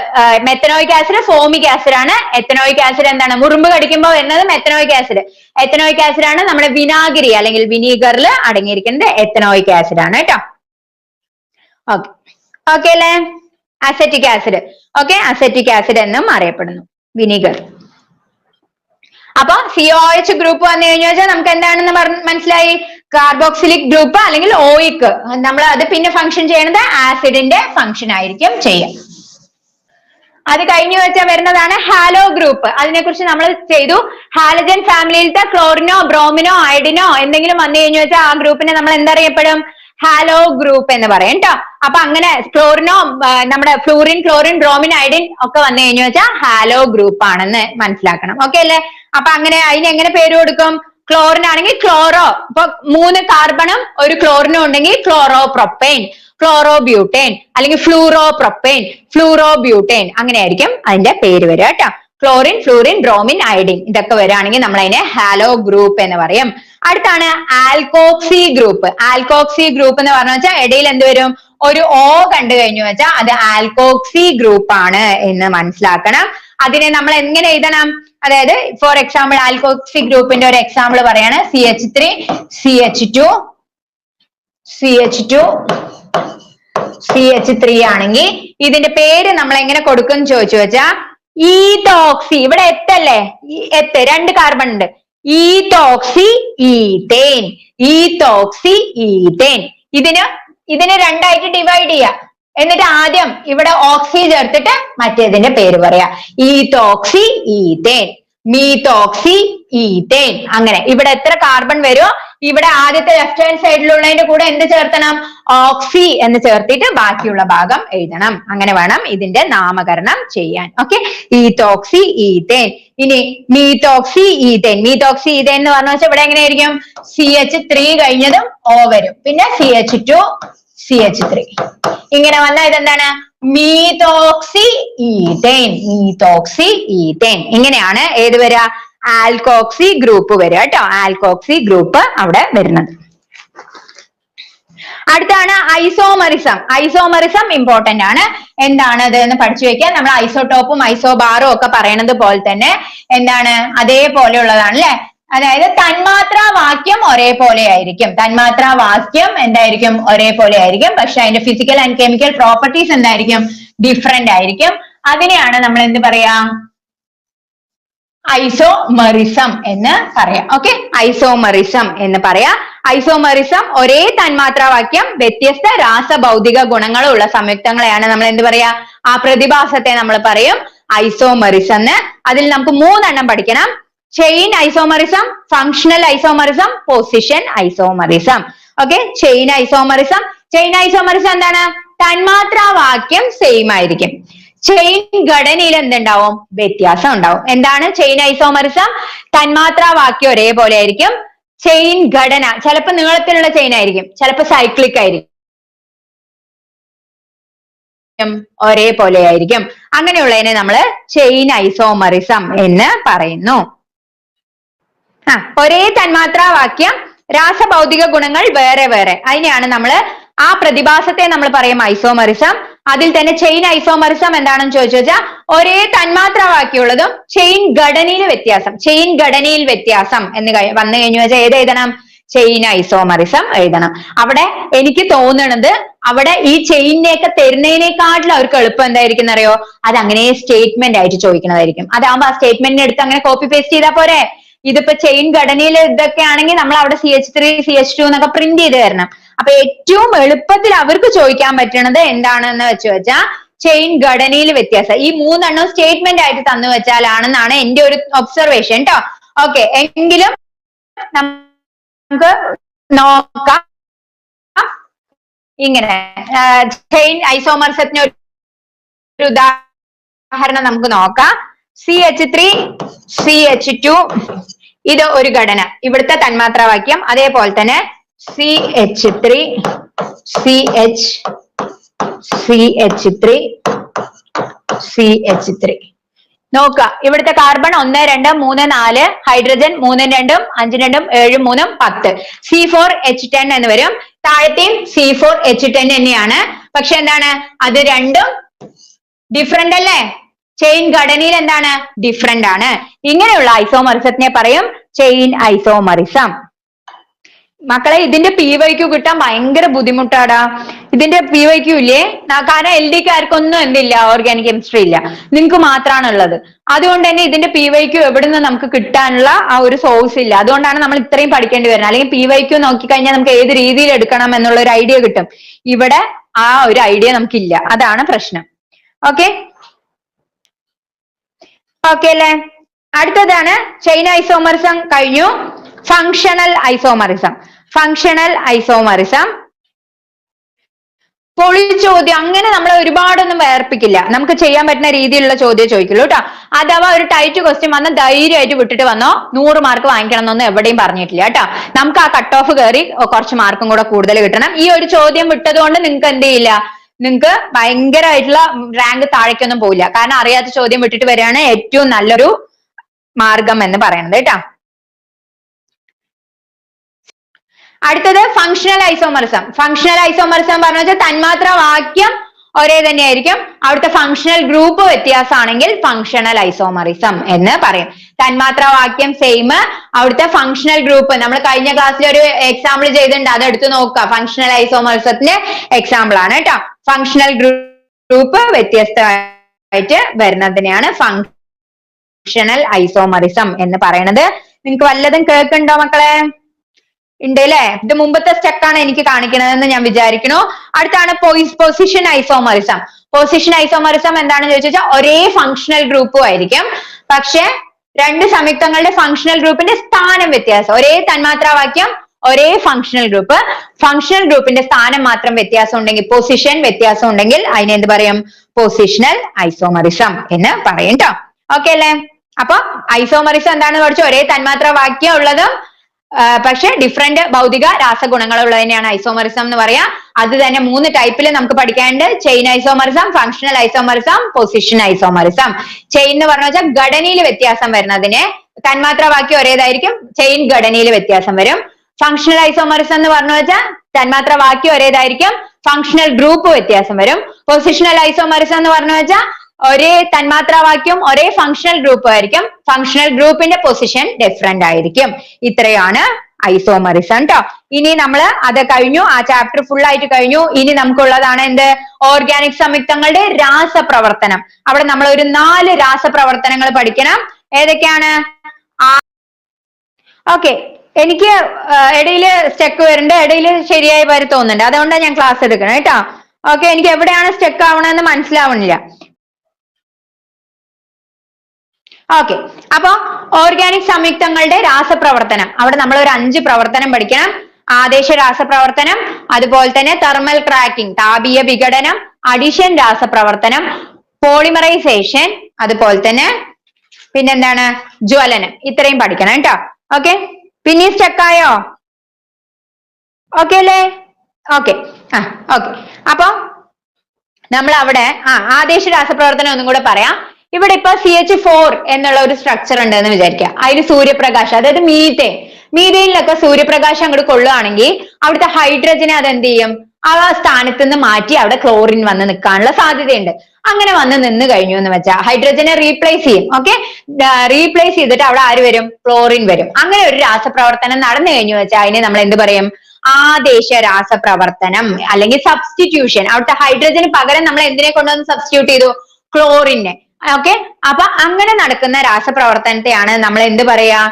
മെത്തനോയിക് ആസിഡ് ഫോമിക് ആസിഡ് ആണ്. എത്തനോയിക് ആസിഡ് എന്താണ്? മുറുമ്പ് കടിക്കുമ്പോൾ വരുന്നത് മെത്തനോയിക് ആസിഡ്. എത്തനോയിക് ആസിഡ് ആണ് നമ്മുടെ വിനാഗിരി അല്ലെങ്കിൽ വിനീഗറിൽ അടങ്ങിയിരിക്കുന്നത് എത്തനോയിക് ആസിഡ് ആണ് കേട്ടോ. ഓക്കെ അല്ലേ? അസറ്റിക് ആസിഡ് അസറ്റിക് ആസിഡ് എന്നും അറിയപ്പെടുന്നു വിനീഗർ. അപ്പൊ COOH ഗ്രൂപ്പ് വന്നു കഴിഞ്ഞാൽ നമുക്ക് എന്താണെന്ന് മനസ്സിലായി? കാർബോക്സിലിക് ഗ്രൂപ്പ് അല്ലെങ്കിൽ ഓയിക്. നമ്മൾ അത് പിന്നെ ഫംഗ്ഷൻ ചെയ്യുന്നത് ആസിഡിന്റെ ഫംഗ്ഷൻ ആയിരിക്കും ചെയ്യുക. അത് കഴിഞ്ഞു വെച്ചാൽ വരുന്നതാണ് ഹാലോ ഗ്രൂപ്പ്. അതിനെക്കുറിച്ച് നമ്മൾ ചെയ്തു. ഹാലജൻ ഫാമിലിയിലത്തെ ക്ലോറിനോ ബ്രോമിനോ അയഡിനോ എന്തെങ്കിലും വന്നു കഴിഞ്ഞു വെച്ചാൽ ആ ഗ്രൂപ്പിനെ നമ്മൾ എന്തറിയപ്പെടും? ഹാലോ ഗ്രൂപ്പ് എന്ന് പറയും ട്ടോ. അപ്പൊ അങ്ങനെ ക്ലോറിനോ നമ്മുടെ ഫ്ലൂറിൻ ക്ലോറിൻ ബ്രോമിൻ അയഡിൻ ഒക്കെ വന്നു കഴിഞ്ഞു വെച്ചാൽ ഹാലോ ഗ്രൂപ്പ് ആണെന്ന് മനസ്സിലാക്കണം. ഓക്കെ അല്ലേ? അപ്പൊ അങ്ങനെ അതിന് എങ്ങനെ പേര് കൊടുക്കും? ക്ലോറിൻ ആണെങ്കിൽ ക്ലോറോ, ഇപ്പൊ 3 കാർബണും ഒരു ക്ലോറിനും ഉണ്ടെങ്കിൽ ക്ലോറോ പ്രൊപ്പൈൻ, ക്ലോറോ ബ്യൂട്ടേൻ, അല്ലെങ്കിൽ ഫ്ലൂറോ പ്രൊപ്പൈൻ, ഫ്ലൂറോ ബ്യൂട്ടേൻ, അങ്ങനെയായിരിക്കും അതിന്റെ പേര് വരിക കേട്ടോ. ക്ലോറിൻ ഫ്ലൂറിൻ ബ്രോമിൻ അയഡിൻ ഇതൊക്കെ വരികയാണെങ്കിൽ നമ്മൾ അതിനെ ഹാലോ ഗ്രൂപ്പ് എന്ന് പറയും. അടുത്താണ് ആൽക്കോക്സി ഗ്രൂപ്പ്. ആൽക്കോക്സി ഗ്രൂപ്പ് എന്ന് പറഞ്ഞു വെച്ചാൽ ഇടയിൽ എന്ത് വരും? ഒരു O കണ്ടു കഴിഞ്ഞു വെച്ചാൽ അത് ആൽക്കോക്സി ഗ്രൂപ്പ് ആണ് എന്ന് മനസ്സിലാക്കണം. അതിനെ നമ്മൾ എങ്ങനെ എഴുതണം? അതായത് ഫോർ എക്സാമ്പിൾ ആൽക്കോക്സി ഗ്രൂപ്പിന്റെ ഒരു എക്സാമ്പിൾ പറയാണ്. CH3 CH2 CH2 CH3 ആണെങ്കിൽ ഇതിന്റെ പേര് നമ്മൾ എങ്ങനെ കൊടുക്കും ചോദിച്ചു വെച്ചാ ഈതോക്സി. ഇവിടെ എത്തല്ലേ? 2 കാർബൺ ഉണ്ട്. ഈതോക്സി ഈതേൻ, ഈതോക്സി ഈതേൻ. ഇതിനെ 2 ആയിട്ട് ഡിവൈഡ് ചെയ്യാം. എന്നിട്ട് ആദ്യം ഇവിടെ ഓക്സി ചേർത്തിട്ട് മറ്റേതിന്റെ പേര് പറയാ. ഈതോക്സി ഈതേൻ, മീതോക്സി ഈതേൻ. അങ്ങനെ ഇവിടെ എത്ര കാർബൺ വരുമോ ഇവിടെ ആദ്യത്തെ ലെഫ്റ്റ് ഹാൻഡ് സൈഡിലുള്ളതിന്റെ കൂടെ എന്ത് ചേർത്തണം? ഓക്സി എന്ന് ചേർത്തിട്ട് ബാക്കിയുള്ള ഭാഗം എഴുതണം. അങ്ങനെ വേണം ഇതിന്റെ നാമകരണം ചെയ്യാൻ. Okay, ethoxy ethane. ഇനി മീതോക്സി ഈതേൻ. മീതോക്സി ഈതേൻ എന്ന് പറഞ്ഞു വെച്ചാൽ ഇവിടെ എങ്ങനെയായിരിക്കും? CH3 കഴിഞ്ഞതും O വരും, പിന്നെ CH2 CH3 ഇങ്ങനെ വന്നാൽ ഇതെന്താണ്? മീതോക്സി ഈതേൻ, മീതോക്സി ഈതേൻ. ഇങ്ങനെയാണ് ഏത് വരിക? ആൽക്കോക്സി ഗ്രൂപ്പ് വരിക കേട്ടോ. ആൽക്കോക്സി ഗ്രൂപ്പ് അവിടെ വരുന്നത്. അടുത്താണ് ഐസോമറിസം. ഐസോമറിസം ഇമ്പോർട്ടന്റ് ആണ്. എന്താണ് അത് എന്ന് പഠിച്ചു വെക്കാൻ. നമ്മൾ ഐസോടോപ്പും ഐസോബാറും ഒക്കെ പറയണത് പോലെ തന്നെ എന്താണ് അതേപോലെയുള്ളതാണ് അല്ലെ. അതായത് തന്മാത്രാ വാക്യം ഒരേപോലെ ആയിരിക്കും. തന്മാത്രാ വാക്യം എന്തായിരിക്കും? ഒരേപോലെ ആയിരിക്കും. പക്ഷെ അതിന്റെ ഫിസിക്കൽ ആൻഡ് കെമിക്കൽ പ്രോപ്പർട്ടീസ് എന്തായിരിക്കും? ഡിഫറെന്റ് ആയിരിക്കും. അതിനെയാണ് നമ്മൾ എന്ത് പറയാ? ഐസോമറിസം എന്ന് പറയാം. ഓക്കെ, ഐസോമറിസം എന്ന് പറയാം. ഐസോമറിസം ഒരേ തന്മാത്രാവാക്യം വ്യത്യസ്ത രാസഭൗതിക ഗുണങ്ങളുള്ള സംയുക്തങ്ങളെയാണ് നമ്മൾ എന്ത് പറയാ? ആ പ്രതിഭാസത്തെ നമ്മൾ പറയും ഐസോമറിസം എന്ന്. അതിൽ നമുക്ക് 3 എണ്ണം പഠിക്കണം. Chain isomerism, functional isomerism, position isomerism. Okay, chain isomerism. Chain isomerism എന്താണ്? തന്മാത്രാവാക്യം സെയിം ആയിരിക്കും, ചെയിൻ ഘടനയിൽ എന്തുണ്ടാവും? വ്യത്യാസം ഉണ്ടാവും. എന്താണ് ചെയിൻ ഐസോമറിസം? തന്മാത്രാവാക്യം ഒരേപോലെ ആയിരിക്കും. ചെയിൻ ഘടന ചിലപ്പോ നീളത്തിലുള്ള ചെയിൻ ആയിരിക്കും, ചിലപ്പോ സൈക്ലിക് ആയിരിക്കും, ഒരേപോലെ ആയിരിക്കും. അങ്ങനെയുള്ളതിനെ നമ്മൾ ചെയിൻ ഐസോമറിസം എന്ന് പറയുന്നു. ഒരേ തന്മാത്രാവാക്യം രാസഭൗതിക ഗുണങ്ങൾ വേറെ വേറെ, അതിനെയാണ് നമ്മൾ ആ പ്രതിഭാസത്തെ നമ്മൾ പറയും ഐസോമറിസം. അതിൽ തന്നെ ചെയിൻ ഐസോമറിസം എന്താണെന്ന് ചോദിച്ചു വെച്ചാൽ ഒരേ തന്മാത്രാവാക്യമുള്ളതും ചെയിൻ ഘടനയിൽ വ്യത്യാസം, ചെയിൻ ഘടനയിൽ വ്യത്യാസം എന്ന് വന്നു കഴിഞ്ഞു വെച്ചാൽ ഏത് എഴുതണം? ചെയിൻ ഐസോമറിസം എഴുതണം. അവിടെ എനിക്ക് തോന്നണത് അവിടെ ഈ ചെയിനിനെയൊക്കെ തരുന്നതിനേക്കാട്ടിലും അവർക്ക് എളുപ്പം എന്തായിരിക്കും അറിയോ, അത് അങ്ങനെ സ്റ്റേറ്റ്മെന്റ് ആയിട്ട് ചോദിക്കുന്നതായിരിക്കും. അതാകുമ്പോ ആ സ്റ്റേറ്റ്മെന്റിനെ എടുത്ത് അങ്ങനെ കോപ്പി പേസ്റ്റ് ചെയ്താൽ പോരെ. ഇതിപ്പോ ചെയിൻ ഘടനയിൽ ഇതൊക്കെ ആണെങ്കിൽ നമ്മൾ അവിടെ CH3 CH2 എന്നൊക്കെ പ്രിന്റ് ചെയ്ത് തരണം. അപ്പൊ ഏറ്റവും എളുപ്പത്തിൽ അവർക്ക് ചോദിക്കാൻ പറ്റണത് എന്താണെന്ന് വെച്ചാൽ ചെയിൻ ഘടനയിൽ വ്യത്യാസം. ഈ 3 എണ്ണം സ്റ്റേറ്റ്മെന്റ് ആയിട്ട് തന്നു വെച്ചാലാണെന്നാണ് എന്റെ ഒരു ഒബ്സർവേഷൻ ട്ടോ. ഓക്കെ, എങ്കിലും നമുക്ക് നോക്കാം. ഇങ്ങനെ ചെയിൻ ഐസോമർസത്തിന് ഒരു ഉദാഹരണം നമുക്ക് നോക്കാം. CH3 CH2 ഇത് ഒരു ഘടന, ഇവിടുത്തെ തന്മാത്രാവാക്യം. അതേപോലെ തന്നെ CH3 CH3 CH3 നോക്ക. ഇവിടുത്തെ കാർബൺ 1 2 3 4, ഹൈഡ്രജൻ 3 2 5 2 7 3 10, C4H10 എന്ന് വരും. താഴത്തെയും C4H10 തന്നെയാണ്. പക്ഷെ എന്താണ്, അത് രണ്ടും ഡിഫറെന്റ് അല്ലേ? ചെയിൻ ഘടനയിൽ എന്താണ്, ഡിഫറെന്റ് ആണ്. ഇങ്ങനെയുള്ള ഐസോമറിസത്തിനെ പറയും ചെയിൻ ഐസോമറിസം. മക്കളെ ഇതിന്റെ PYQ കിട്ടാൻ ഭയങ്കര ബുദ്ധിമുട്ടാടാ. ഇതിന്റെ PYQ ഇല്ലേ, കാരണം LD-ക്കാർക്കൊന്നും എന്തില്ല, ഓർഗാനിക് കെമിസ്ട്രി ഇല്ല, നിങ്ങക്ക് മാത്രമാണ് ഉള്ളത്. അതുകൊണ്ട് തന്നെ ഇതിന്റെ PYQ എവിടുന്ന് നമുക്ക് കിട്ടാനുള്ള ആ ഒരു സോഴ്സ് ഇല്ല. അതുകൊണ്ടാണ് നമ്മൾ ഇത്രയും പഠിക്കേണ്ടി വരുന്നത്. അല്ലെങ്കിൽ PYQ നോക്കിക്കഴിഞ്ഞാൽ നമുക്ക് ഏത് രീതിയിൽ എടുക്കണം എന്നുള്ള ഒരു ഐഡിയ കിട്ടും. ഇവിടെ ആ ഒരു ഐഡിയ നമുക്കില്ല, അതാണ് പ്രശ്നം. ഓക്കെ ഓക്കെ അല്ലേ? അടുത്തതാണ് ചെയിൻ ഐസോമറിസം കഴിഞ്ഞു. Functional isomerism. ഫങ്ഷണൽ ഐസോമറിസം പൊളിച്ചോദ്യം, അങ്ങനെ നമ്മൾ ഒരുപാടൊന്നും വേർപ്പിക്കില്ല. നമുക്ക് ചെയ്യാൻ പറ്റുന്ന രീതിയിലുള്ള ചോദ്യം ചോദിക്കുള്ളൂ കേട്ടോ. അഥവാ ഒരു ടൈറ്റ് ക്വസ്റ്റ്യൻ വന്ന് ധൈര്യമായിട്ട് വിട്ടിട്ട് വന്നോ, 100 മാർക്ക് വാങ്ങിക്കണം എന്നൊന്നും എവിടെയും പറഞ്ഞിട്ടില്ല കേട്ടോ. നമുക്ക് ആ കട്ട് ഓഫ് കയറി കുറച്ച് മാർക്കും കൂടെ കൂടുതൽ കിട്ടണം. ഈ ഒരു ചോദ്യം വിട്ടത് കൊണ്ട് നിങ്ങൾക്ക് എന്ത് ചെയ്യില്ല, നിങ്ങൾക്ക് ഭയങ്കരമായിട്ടുള്ള റാങ്ക് താഴേക്കൊന്നും പോവില്ല. കാരണം അറിയാത്ത ചോദ്യം വിട്ടിട്ട് വരികയാണ് ഏറ്റവും നല്ലൊരു മാർഗം എന്ന് പറയുന്നത് കേട്ടോ. അടുത്തത് ഫങ്ഷണൽ ഐസോമറിസം. ഫങ്ഷണൽ ഐസോമറിസം പറഞ്ഞു വെച്ചാൽ തന്മാത്ര വാക്യം ഒരേ തന്നെയായിരിക്കും, അവിടുത്തെ ഫങ്ഷണൽ ഗ്രൂപ്പ് വ്യത്യാസമാണെങ്കിൽ ഫങ്ഷണൽ ഐസോമറിസം എന്ന് പറയും. തന്മാത്ര വാക്യം സെയിം, അവിടുത്തെ ഫങ്ഷണൽ ഗ്രൂപ്പ് നമ്മൾ കഴിഞ്ഞ ക്ലാസ്സിൽ ഒരു എക്സാമ്പിൾ ചെയ്തിട്ടുണ്ട്, അതെടുത്ത് നോക്കുക. ഫങ്ഷണൽ ഐസോമറിസത്തിന്റെ എക്സാമ്പിൾ ആണ് കേട്ടോ. ഫങ്ഷണൽ ഗ്രൂപ്പ് വ്യത്യസ്തമായിട്ട് വരുന്നതിനെയാണ് ഫങ്ഷണൽ ഐസോമറിസം എന്ന് പറയുന്നത്. നിങ്ങൾക്ക് വല്ലതും കേൾക്കുന്നുണ്ടോ മക്കളെ? ഉണ്ട് അല്ലെ? ഇത് മുമ്പത്തെ സ്റ്റെക്കാണ് എനിക്ക് കാണിക്കണതെന്ന് ഞാൻ വിചാരിക്കുന്നു. അടുത്താണ് പൊസിഷൻ ഐസോമറിസം. പൊസിഷൻ ഐസോമറിസം എന്താണെന്ന് ചോദിച്ചാൽ ഒരേ ഫങ്ഷണൽ ഗ്രൂപ്പും ആയിരിക്കും, പക്ഷെ രണ്ട് സംയുക്തങ്ങളുടെ ഫങ്ഷണൽ ഗ്രൂപ്പിന്റെ സ്ഥാനം വ്യത്യാസം. ഒരേ തന്മാത്രാവാക്യം, ഒരേ ഫങ്ഷണൽ ഗ്രൂപ്പിന്റെ സ്ഥാനം മാത്രം വ്യത്യാസം ഉണ്ടെങ്കിൽ, പൊസിഷൻ വ്യത്യാസം ഉണ്ടെങ്കിൽ അതിനെ എന്ത് പറയും? പൊസിഷണൽ ഐസോമറിസം എന്ന് പറയും ട്ടോ. ഓക്കെ അല്ലേ? അപ്പൊ ഐസോമറിസം എന്താണെന്ന് പഠിച്ചു. ഒരേ തന്മാത്രാവാക്യം ഉള്ളതും പക്ഷെ ഡിഫറെന്റ് ഭൗതിക രാസഗുണങ്ങളുള്ളതിനെയാണ് ഐസോമറിസം എന്ന് പറയാം. അത് തന്നെ 3 ടൈപ്പിൽ നമുക്ക് പഠിക്കാനുണ്ട്. Chain isomerism, functional isomerism, position isomerism. Chain എന്ന് പറഞ്ഞു വെച്ചാൽ ഘടനയിൽ വ്യത്യാസം വരുന്നതിന്, തന്മാത്രാവാക്യം ഒരേതായിരിക്കും, ചെയിൻ ഘടനയിൽ വ്യത്യാസം വരും. ഫങ്ഷണൽ ഐസോമറിസം എന്ന് പറഞ്ഞു വെച്ചാൽ തന്മാത്രാവാക്യം ഒരേതായിരിക്കും, ഫങ്ഷണൽ ഗ്രൂപ്പ് വ്യത്യാസം വരും. പൊസിഷണൽ ഐസോമറിസം എന്ന് പറഞ്ഞു വെച്ചാൽ ഒരേ തന്മാത്രാവാക്യം ഒരേ ഫങ്ഷണൽ ഗ്രൂപ്പ് ആയിരിക്കും, ഫങ്ഷണൽ ഗ്രൂപ്പിന്റെ പൊസിഷൻ ഡിഫറെന്റ് ആയിരിക്കും. ഇത്രയാണ് ഐസോമറിസം ട്ടോ. ഇനി നമ്മൾ അത് കഴിഞ്ഞു, ആ ചാപ്റ്റർ ഫുൾ ആയിട്ട് കഴിഞ്ഞു. ഇനി നമുക്കുള്ളതാണ് എന്ത്? ഓർഗാനിക് സംയുക്തങ്ങളുടെ രാസപ്രവർത്തനം. അവിടെ നമ്മൾ ഒരു 4 രാസപ്രവർത്തനങ്ങൾ പഠിക്കണം. ഏതൊക്കെയാണ്? ഓക്കെ, എനിക്ക് ഇടയിൽ സ്റ്റെക്ക് വരുന്നുണ്ട്, ഇടയിൽ ശരിയായി വരെ തോന്നുന്നുണ്ട്, അതുകൊണ്ടാണ് ഞാൻ ക്ലാസ് എടുക്കണം കേട്ടോ. ഓക്കെ, എനിക്ക് എവിടെയാണ് സ്റ്റെക്ക് ആവണമെന്ന് മനസ്സിലാവണില്ല. ഓക്കെ, അപ്പൊ ഓർഗാനിക് സംയുക്തങ്ങളുടെ രാസപ്രവർത്തനം, അവിടെ നമ്മൾ ഒരു 5 പ്രവർത്തനം പഠിക്കണം. ആദേശ രാസപ്രവർത്തനം, അതുപോലെ തന്നെ തെർമൽ ക്രാക്കിംഗ് താപീയ വിഘടനം, അഡിഷൻ രാസപ്രവർത്തനം, പോളിമറൈസേഷൻ, അതുപോലെ തന്നെ പിന്നെന്താണ്? ജ്വലനം. ഇത്രയും പഠിക്കണം കേട്ടോ. ഓക്കെ, പിന്നെ സ്റ്റക്കായോ? ഓക്കെ അല്ലേ? Okay, okay. അപ്പൊ നമ്മൾ അവിടെ ആദേശ രാസപ്രവർത്തനം ഒന്നും കൂടെ പറയാം. ഇവിടെ ഇപ്പൊ CH4 എന്നുള്ള ഒരു സ്ട്രക്ചർ ഉണ്ട് എന്ന് വിചാരിക്കുക. അതിൽ സൂര്യപ്രകാശം, അതായത് മീഥേനിലൊക്കെ സൂര്യപ്രകാശം അങ്ങോട്ട് കൊള്ളുകയാണെങ്കിൽ അവിടുത്തെ ഹൈഡ്രജനെ അതെന്ത് ചെയ്യും? ആ സ്ഥാനത്ത് നിന്ന് മാറ്റി അവിടെ ക്ലോറിൻ വന്ന് നിൽക്കാനുള്ള സാധ്യതയുണ്ട്. അങ്ങനെ വന്ന് നിന്ന് കഴിഞ്ഞു എന്ന് വെച്ചാൽ ഹൈഡ്രജനെ റീപ്ലേസ് ചെയ്യും. ഓക്കെ, റീപ്ലേസ് ചെയ്തിട്ട് അവിടെ ആര് വരും? ക്ലോറിൻ വരും. അങ്ങനെ ഒരു രാസപ്രവർത്തനം നടന്നു കഴിഞ്ഞു വെച്ചാൽ അതിനെ നമ്മൾ എന്ത് പറയും? ആദേശ രാസപ്രവർത്തനം അല്ലെങ്കിൽ സബ്സ്റ്റിറ്റ്യൂഷൻ. അവിടുത്തെ ഹൈഡ്രജന് പകരം നമ്മൾ എന്തിനെ കൊണ്ടുവന്ന് സബ്സ്റ്റിറ്റ്യൂട്ട് ചെയ്തു? ക്ലോറിനെ. ഓക്കെ, അപ്പൊ അങ്ങനെ നടക്കുന്ന രാസപ്രവർത്തനത്തെയാണ് നമ്മൾ എന്ത് പറയാ?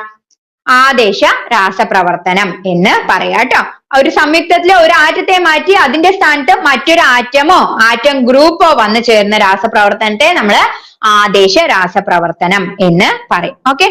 ആദേശ രാസപ്രവർത്തനം എന്ന് പറയാ ട്ടോ. ഒരു സംയുക്തത്തിലെ ഒരു ആറ്റത്തെ മാറ്റി അതിന്റെ സ്ഥാനത്ത് മറ്റൊരു ആറ്റമോ ആറ്റം ഗ്രൂപ്പോ വന്നു ചേർന്ന രാസപ്രവർത്തനത്തെ നമ്മൾ ആദേശ രാസപ്രവർത്തനം എന്ന് പറയും. ഓക്കെ,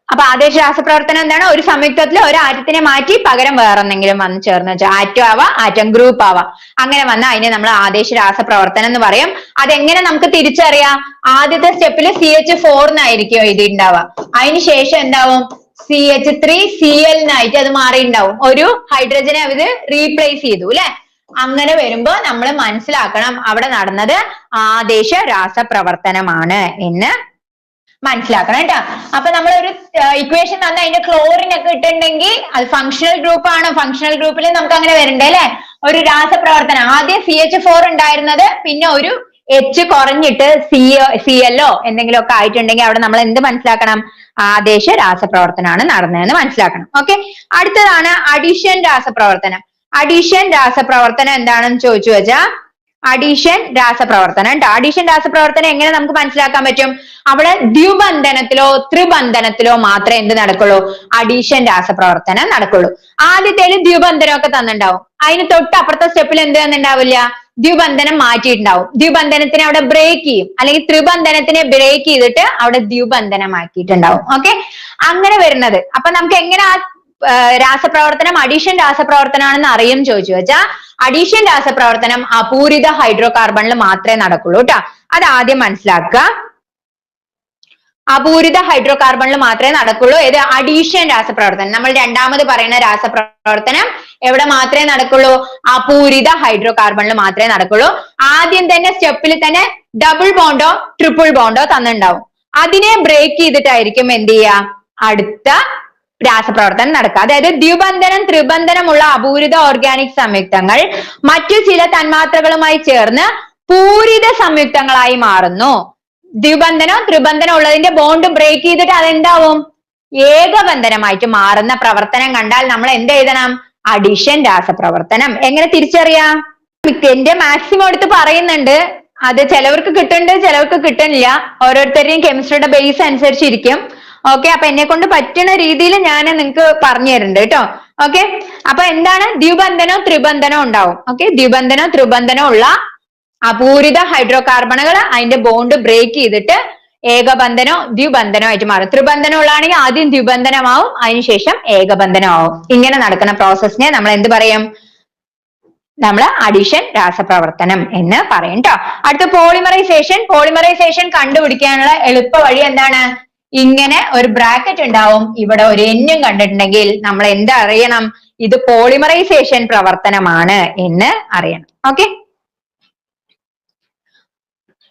അപ്പൊ ആദേശ രാസപ്രവർത്തനം എന്താണ്? ഒരു സംയുക്തത്തിലെ ഒരു ആറ്റത്തിനെ മാറ്റി പകരം വേറെന്തെങ്കിലും വന്ന് ചേർന്ന് വെച്ചാൽ ആറ്റം ആവാം, ആറ്റം ഗ്രൂപ്പ് ആവാം. അങ്ങനെ വന്നാൽ അതിനെ നമ്മൾ ആദേശ രാസപ്രവർത്തനം എന്ന് പറയും. അതെങ്ങനെ നമുക്ക് തിരിച്ചറിയാം? ആദ്യത്തെ സ്റ്റെപ്പിൽ CH4 എന്നായിരിക്കും എഴുതിയിട്ടുണ്ടാവുക. അതിനുശേഷം എന്താവും? CH3Cl എന്നായിട്ട് അത് മാറിയിട്ടുണ്ടാവും. ഒരു ഹൈഡ്രജനെ അവര് റീപ്ലേസ് ചെയ്തു അല്ലെ? അങ്ങനെ വരുമ്പോ നമ്മൾ മനസ്സിലാക്കണം അവിടെ നടന്നത് ആദേശ രാസപ്രവർത്തനമാണ് എന്ന് മനസ്സിലാക്കണം കേട്ടോ. അപ്പൊ നമ്മൾ ഒരു ഇക്വേഷൻ തന്ന അതിന്റെ ക്ലോറിൻ ഒക്കെ ഇട്ടുണ്ടെങ്കിൽ അത് ഫങ്ഷണൽ ഗ്രൂപ്പ് ആണ്. ഫങ്ഷണൽ ഗ്രൂപ്പിൽ നമുക്ക് അങ്ങനെ വരണ്ടേ അല്ലെ? ഒരു രാസപ്രവർത്തനം ആദ്യം CH4 ഉണ്ടായിരുന്നത് പിന്നെ ഒരു H കുറഞ്ഞിട്ട് CLO എന്തെങ്കിലും ഒക്കെ ആയിട്ടുണ്ടെങ്കിൽ അവിടെ നമ്മൾ എന്ത് മനസ്സിലാക്കണം? ആദേശ രാസപ്രവർത്തനമാണ് നടന്നതെന്ന് മനസ്സിലാക്കണം. ഓക്കെ, അടുത്തതാണ് അഡീഷൻ രാസപ്രവർത്തനം. അഡീഷൻ രാസപ്രവർത്തനം എന്താണെന്ന് ചോദിച്ചു വെച്ചാൽ അഡീഷൻ രാസപ്രവർത്തനം കേട്ടോ. അഡീഷൻ രാസപ്രവർത്തനം എങ്ങനെ നമുക്ക് മനസ്സിലാക്കാൻ പറ്റും? അവിടെ ദ്വിബന്ധനത്തിലോ ത്രിബന്ധനത്തിലോ മാത്രമേ എന്ത് നടക്കുള്ളൂ? അഡീഷൻ രാസപ്രവർത്തനം നടക്കുള്ളൂ. ആദ്യത്തേല് ദ്വിബന്ധനം ഒക്കെ തന്നിട്ടുണ്ടാവും. അതിന് തൊട്ട് അപ്പുറത്തെ സ്റ്റെപ്പിൽ എന്ത് തന്നിട്ടുണ്ടാവില്ല? ദ്വിബന്ധനം മാറ്റിയിട്ടുണ്ടാവും. ദ്വിബന്ധനത്തിനെ അവിടെ ബ്രേക്ക് ചെയ്യും, അല്ലെങ്കിൽ ത്രിബന്ധനത്തിനെ ബ്രേക്ക് ചെയ്തിട്ട് അവിടെ ദ്വിബന്ധനം ആക്കിയിട്ടുണ്ടാവും. ഓക്കെ, അങ്ങനെ വരുന്നത്. അപ്പൊ നമുക്ക് എങ്ങനെ ആ രാസപ്രവർത്തനം അഡീഷൻ രാസപ്രവർത്തനമാണെന്ന് അറിയും ചോദിച്ചു വെച്ചാൽ അഡീഷൻ രാസപ്രവർത്തനം അപൂരിത ഹൈഡ്രോ കാർബണിൽ മാത്രമേ നടക്കുള്ളൂ കേട്ടോ. അത് ആദ്യം മനസ്സിലാക്കുക. അപൂരിത ഹൈഡ്രോ കാർബണിൽ മാത്രമേ നടക്കുള്ളൂ. ഏത്? അഡീഷൻ രാസപ്രവർത്തനം. നമ്മൾ രണ്ടാമത് പറയുന്ന രാസപ്രവർത്തനം എവിടെ മാത്രമേ നടക്കുള്ളൂ? അപൂരിത ഹൈഡ്രോ കാർബണിൽ മാത്രമേ നടക്കുള്ളൂ. ആദ്യം തന്നെ സ്റ്റെപ്പിൽ തന്നെ ഡബിൾ ബോണ്ടോ ട്രിപ്പിൾ ബോണ്ടോ തന്നിട്ടുണ്ടാവും. അതിനെ ബ്രേക്ക് ചെയ്തിട്ടായിരിക്കും എന്ത് ചെയ്യുക? അടുത്ത രാസപ്രവർത്തനം നടക്കുക. അതായത് ദ്വിബന്ധനം ത്രിബന്ധനമുള്ള അപൂരിത ഓർഗാനിക് സംയുക്തങ്ങൾ മറ്റു ചില തന്മാത്രകളുമായി ചേർന്ന് പൂരിത സംയുക്തങ്ങളായി മാറുന്നു. ദ്വിബന്ധനം ത്രിബന്ധനം ഉള്ളതിന്റെ ബോണ്ട് ബ്രേക്ക് ചെയ്തിട്ട് അതെന്താവും? ഏകബന്ധനമായിട്ട് മാറുന്ന പ്രവർത്തനം കണ്ടാൽ നമ്മൾ എന്ത് എഴുതണം? അഡീഷൻ രാസപ്രവർത്തനം. എങ്ങനെ തിരിച്ചറിയാം? എന്റെ മാക്സിമം എടുത്ത് പറയുന്നുണ്ട്. അത് ചിലവർക്ക് കിട്ടുന്നുണ്ട്, ചിലവർക്ക് കിട്ടുന്നില്ല. ഓരോരുത്തരുടെയും കെമിസ്ട്രിയുടെ ബേസ് അനുസരിച്ചിരിക്കും. ഓക്കെ, അപ്പൊ എന്നെ കൊണ്ട് പറ്റുന്ന രീതിയിൽ ഞാൻ നിങ്ങൾക്ക് പറഞ്ഞു തരുന്നുണ്ട് കേട്ടോ. ഓക്കെ, അപ്പൊ എന്താണ്? ദ്വിബന്ധനോ ത്രിബന്ധനോ ഉണ്ടാവും. ഓക്കെ, ദ്വിബന്ധനോ ത്രിബന്ധനോ ഉള്ള അപൂരിത ഹൈഡ്രോ കാർബണുകൾ അതിന്റെ ബോണ്ട് ബ്രേക്ക് ചെയ്തിട്ട് ഏകബന്ധനോ ദ്വിബന്ധനോ ആയിട്ട് മാറും. ത്രിബന്ധനം ഉള്ളതാണെങ്കിൽ ആദ്യം ദ്വിബന്ധനമാവും, അതിനുശേഷം ഏകബന്ധനമാവും. ഇങ്ങനെ നടക്കുന്ന പ്രോസസ്സിനെ നമ്മൾ എന്ത് പറയും? നമ്മൾ അഡീഷൻ രാസപ്രവർത്തനം എന്ന് പറയും ട്ടോ. അടുത്ത പോളിമറൈസേഷൻ. പോളിമറൈസേഷൻ കണ്ടുപിടിക്കാനുള്ള എളുപ്പ വഴി എന്താണ്? ഇങ്ങനെ ഒരു ബ്രാക്കറ്റ് ഉണ്ടാവും, ഇവിടെ ഒരു എന്നും കണ്ടിട്ടുണ്ടെങ്കിൽ നമ്മൾ എന്താ അറിയണം? ഇത് പോളിമറൈസേഷൻ പ്രവർത്തനമാണ് എന്ന് അറിയണം. ഓക്കെ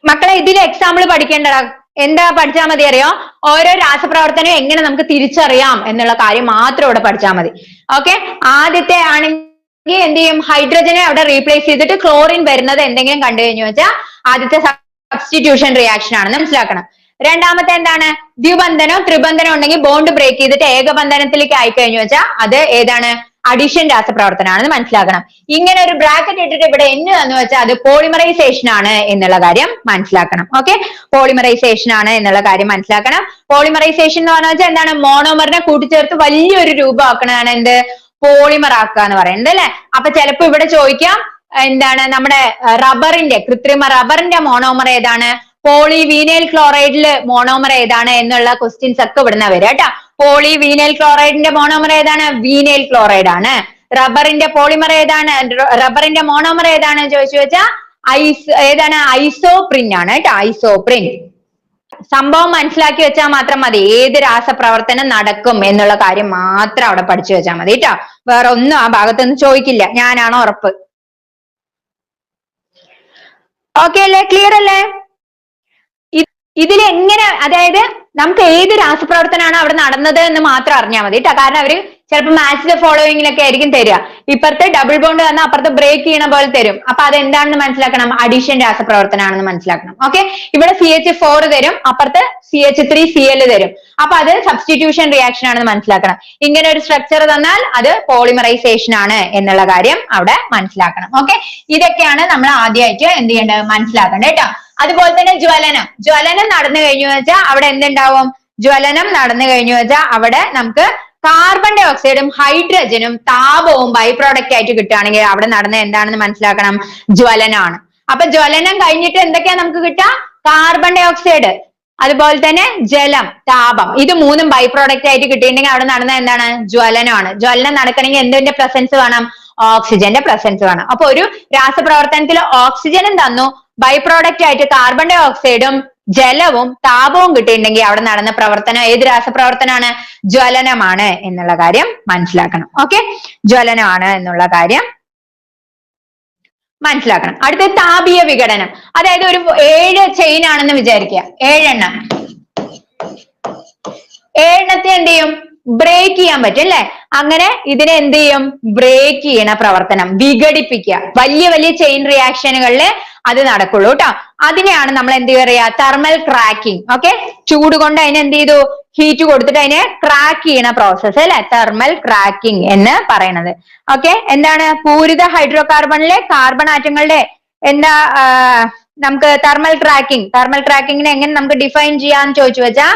മക്കളെ, ഇതിൽ എക്സാമ്പിൾ പഠിക്കേണ്ടടാ. എന്താ പഠിച്ചാൽ മതി അറിയോ? ഓരോ രാസപ്രവർത്തനം എങ്ങനെ നമുക്ക് തിരിച്ചറിയാം എന്നുള്ള കാര്യം മാത്രം ഇവിടെ പഠിച്ചാൽ മതി. ഓക്കെ, ആദ്യത്തെ ആണെങ്കിൽ എന്ത് ചെയ്യും? ഹൈഡ്രജനെ അവിടെ റീപ്ലേസ് ചെയ്തിട്ട് ക്ലോറിൻ വരുന്നത് എന്തെങ്കിലും കണ്ടു കഴിഞ്ഞു വെച്ചാൽ ആദ്യത്തെ സബ്സ്റ്റിറ്റ്യൂഷൻ റിയാക്ഷൻ ആണെന്ന് മനസ്സിലാക്കണം. രണ്ടാമത്തെ എന്താണ്? ദ്വിബന്ധനോ ത്രിബന്ധനോ ഉണ്ടെങ്കിൽ ബോണ്ട് ബ്രേക്ക് ചെയ്തിട്ട് ഏകബന്ധനത്തിലേക്ക് ആയിക്കഴിഞ്ഞു വെച്ചാൽ അത് ഏതാണ്? അഡീഷൻ രാസപ്രവർത്തനമാണെന്ന് മനസ്സിലാക്കണം. ഇങ്ങനെ ഒരു ബ്രാക്കറ്റ് ഇട്ടിട്ട് ഇവിടെ എന്ന് തന്നു വെച്ചാൽ അത് പോളിമറൈസേഷൻ ആണ് എന്നുള്ള കാര്യം മനസ്സിലാക്കണം. ഓക്കെ, പോളിമറൈസേഷൻ ആണ് എന്നുള്ള കാര്യം മനസ്സിലാക്കണം. പോളിമറൈസേഷൻ എന്ന് പറഞ്ഞു വെച്ചാൽ എന്താണ്? മോണോമറിനെ കൂട്ടിച്ചേർത്ത് വലിയൊരു രൂപമാക്കണതാണ് എന്ത്? പോളിമർ ആക്കുക എന്ന് പറയുന്നത് അല്ലെ. അപ്പൊ ചിലപ്പോ ഇവിടെ ചോദിക്കാം എന്താണ്? നമ്മുടെ റബ്ബറിന്റെ കൃത്രിമ റബ്ബറിന്റെ മോണോമർ ഏതാണ്? പോളിവീനൈൽ ക്ലോറൈഡില് മോണോമർ ഏതാണ് എന്നുള്ള ക്വസ്റ്റ്യൻസ് ഒക്കെ ഇവിടുന്ന് വരിക കേട്ടോ. പോളിവീനൈൽ ക്ലോറൈഡിന്റെ മോണോമർ ഏതാണ്? വീനൈൽ ക്ലോറൈഡ് ആണ്. റബ്ബറിന്റെ പോളിമർ ഏതാണ്? റബ്ബറിന്റെ മോണോമർ ഏതാണ് ചോദിച്ചു വെച്ചാൽ ഏതാണ്? ഐസോപ്രിൻ ആണ് കേട്ടോ. ഐസോപ്രിൻ. സംഭവം മനസ്സിലാക്കി വെച്ചാൽ മാത്രം മതി. ഏത് രാസപ്രവർത്തനം നടക്കും എന്നുള്ള കാര്യം മാത്രം അവിടെ പഠിച്ചു വെച്ചാൽ മതി കേട്ടോ. വേറെ ഒന്നും ആ ഭാഗത്തൊന്നും ചോദിക്കില്ല, ഞാനാണോ ഉറപ്പ്. ഓക്കെ അല്ലേ? ക്ലിയർ അല്ലേ? ഇതിൽ എങ്ങനെ, അതായത് നമുക്ക് ഏത് രാസപ്രവർത്തനമാണ് അവിടെ നടന്നത് എന്ന് മാത്രം അറിഞ്ഞാൽ മതി കേട്ടോ. കാരണം അവര് ചിലപ്പോൾ മാത്സിലെ ഫോളോയിങ്ങിലൊക്കെ ആയിരിക്കും തരിക. ഇപ്പുറത്തെ ഡബിൾ ബോണ്ട് തന്നാൽ അപ്പുറത്തെ ബ്രേക്ക് ചെയ്യണ പോലെ തരും. അപ്പൊ അത് എന്താണെന്ന് മനസ്സിലാക്കണം, അഡീഷൻ രാസപ്രവർത്തനമാണെന്ന് മനസ്സിലാക്കണം. ഓക്കെ, ഇവിടെ CH4 തരും, അപ്പുറത്ത് CH3Cl തരും. അപ്പൊ അത് സബ്സ്റ്റിറ്റ്യൂഷൻ റിയാക്ഷൻ ആണെന്ന് മനസ്സിലാക്കണം. ഇങ്ങനെ ഒരു സ്ട്രക്ചർ തന്നാൽ അത് പോളിമറൈസേഷൻ ആണ് എന്നുള്ള കാര്യം അവിടെ മനസ്സിലാക്കണം. ഓക്കെ, ഇതൊക്കെയാണ് നമ്മൾ ആദ്യമായിട്ട് എന്ത് ചെയ്യേണ്ടത്, മനസ്സിലാക്കേണ്ടത് കേട്ടോ. അതുപോലെ തന്നെ ജ്വലനം നടന്നു കഴിഞ്ഞു വെച്ചാൽ അവിടെ എന്തുണ്ടാവും, ജ്വലനം നടന്നു കഴിഞ്ഞു വെച്ചാൽ അവിടെ നമുക്ക് കാർബൺ ഡൈ ഓക്സൈഡും ഹൈഡ്രജനും താപവും ബൈ പ്രോഡക്റ്റ് ആയിട്ട് കിട്ടുകയാണെങ്കിൽ അവിടെ നടന്ന എന്താണെന്ന് മനസ്സിലാക്കണം, ജ്വലനമാണ്. അപ്പൊ ജ്വലനം കഴിഞ്ഞിട്ട് എന്തൊക്കെയാ നമുക്ക് കിട്ടുക, കാർബൺ ഡൈ ഓക്സൈഡ്, അതുപോലെ തന്നെ ജലം, താപം, ഇത് മൂന്നും ബൈ പ്രോഡക്റ്റ് ആയിട്ട് കിട്ടിയിട്ടുണ്ടെങ്കിൽ അവിടെ നടന്ന എന്താണ്, ജ്വലനമാണ്. ജ്വലനം നടക്കണമെങ്കിൽ എന്തിന്റെ പ്രസൻസ് വേണം, ഓക്സിജന്റെ പ്രസൻസ് വേണം. അപ്പൊ ഒരു രാസപ്രവർത്തനത്തിൽ ഓക്സിജനും തന്നു, ബൈ പ്രോഡക്റ്റ് ആയിട്ട് കാർബൺ ഡൈ ഓക്സൈഡും ജലവും താപവും കിട്ടിയിട്ടുണ്ടെങ്കിൽ അവിടെ നടന്ന പ്രവർത്തനം ഏത് രാസപ്രവർത്തനമാണ്, ജ്വലനമാണ് എന്നുള്ള കാര്യം മനസ്സിലാക്കണം. ഓക്കെ, ജ്വലനമാണ് എന്നുള്ള കാര്യം മനസ്സിലാക്കണം. അടുത്ത താപീയ വിഘടനം, അതായത് ഒരു 7 ചെയിൻ ആണെന്ന് വിചാരിക്കുക, 7 എണ്ണം, 7 എണ്ണത്തെ എന്ത് ചെയ്യും, ബ്രേക്ക് ചെയ്യാൻ പറ്റും അല്ലെ. അങ്ങനെ ഇതിനെ എന്ത് ചെയ്യും, ബ്രേക്ക് ചെയ്യണ പ്രവർത്തനം, വിഘടിപ്പിക്കുക. വലിയ വലിയ ചെയിൻ റിയാക്ഷനുകളിൽ അത് നടക്കുള്ളൂ കേട്ടോ. അതിനെയാണ് നമ്മൾ എന്ത് പറയാ, തെർമൽ ക്രാക്കിംഗ്. ഓക്കെ, ചൂട് കൊണ്ട് അതിനെ എന്ത് ചെയ്തു, ഹീറ്റ് കൊടുത്തിട്ട് അതിനെ ക്രാക്ക് ചെയ്യണ പ്രോസസ് അല്ലെ, തെർമൽ ക്രാക്കിംഗ് എന്ന് പറയുന്നത്. ഓക്കെ, എന്താണ്, പൂരിത ഹൈഡ്രോ കാർബണിലെ കാർബൺ ആറ്റങ്ങളുടെ എന്താ നമുക്ക് തെർമൽ ക്രാക്കിങ്ങിനെ എങ്ങനെ നമുക്ക് ഡിഫൈൻ ചെയ്യാന്ന് ചോദിച്ചു വെച്ചാ,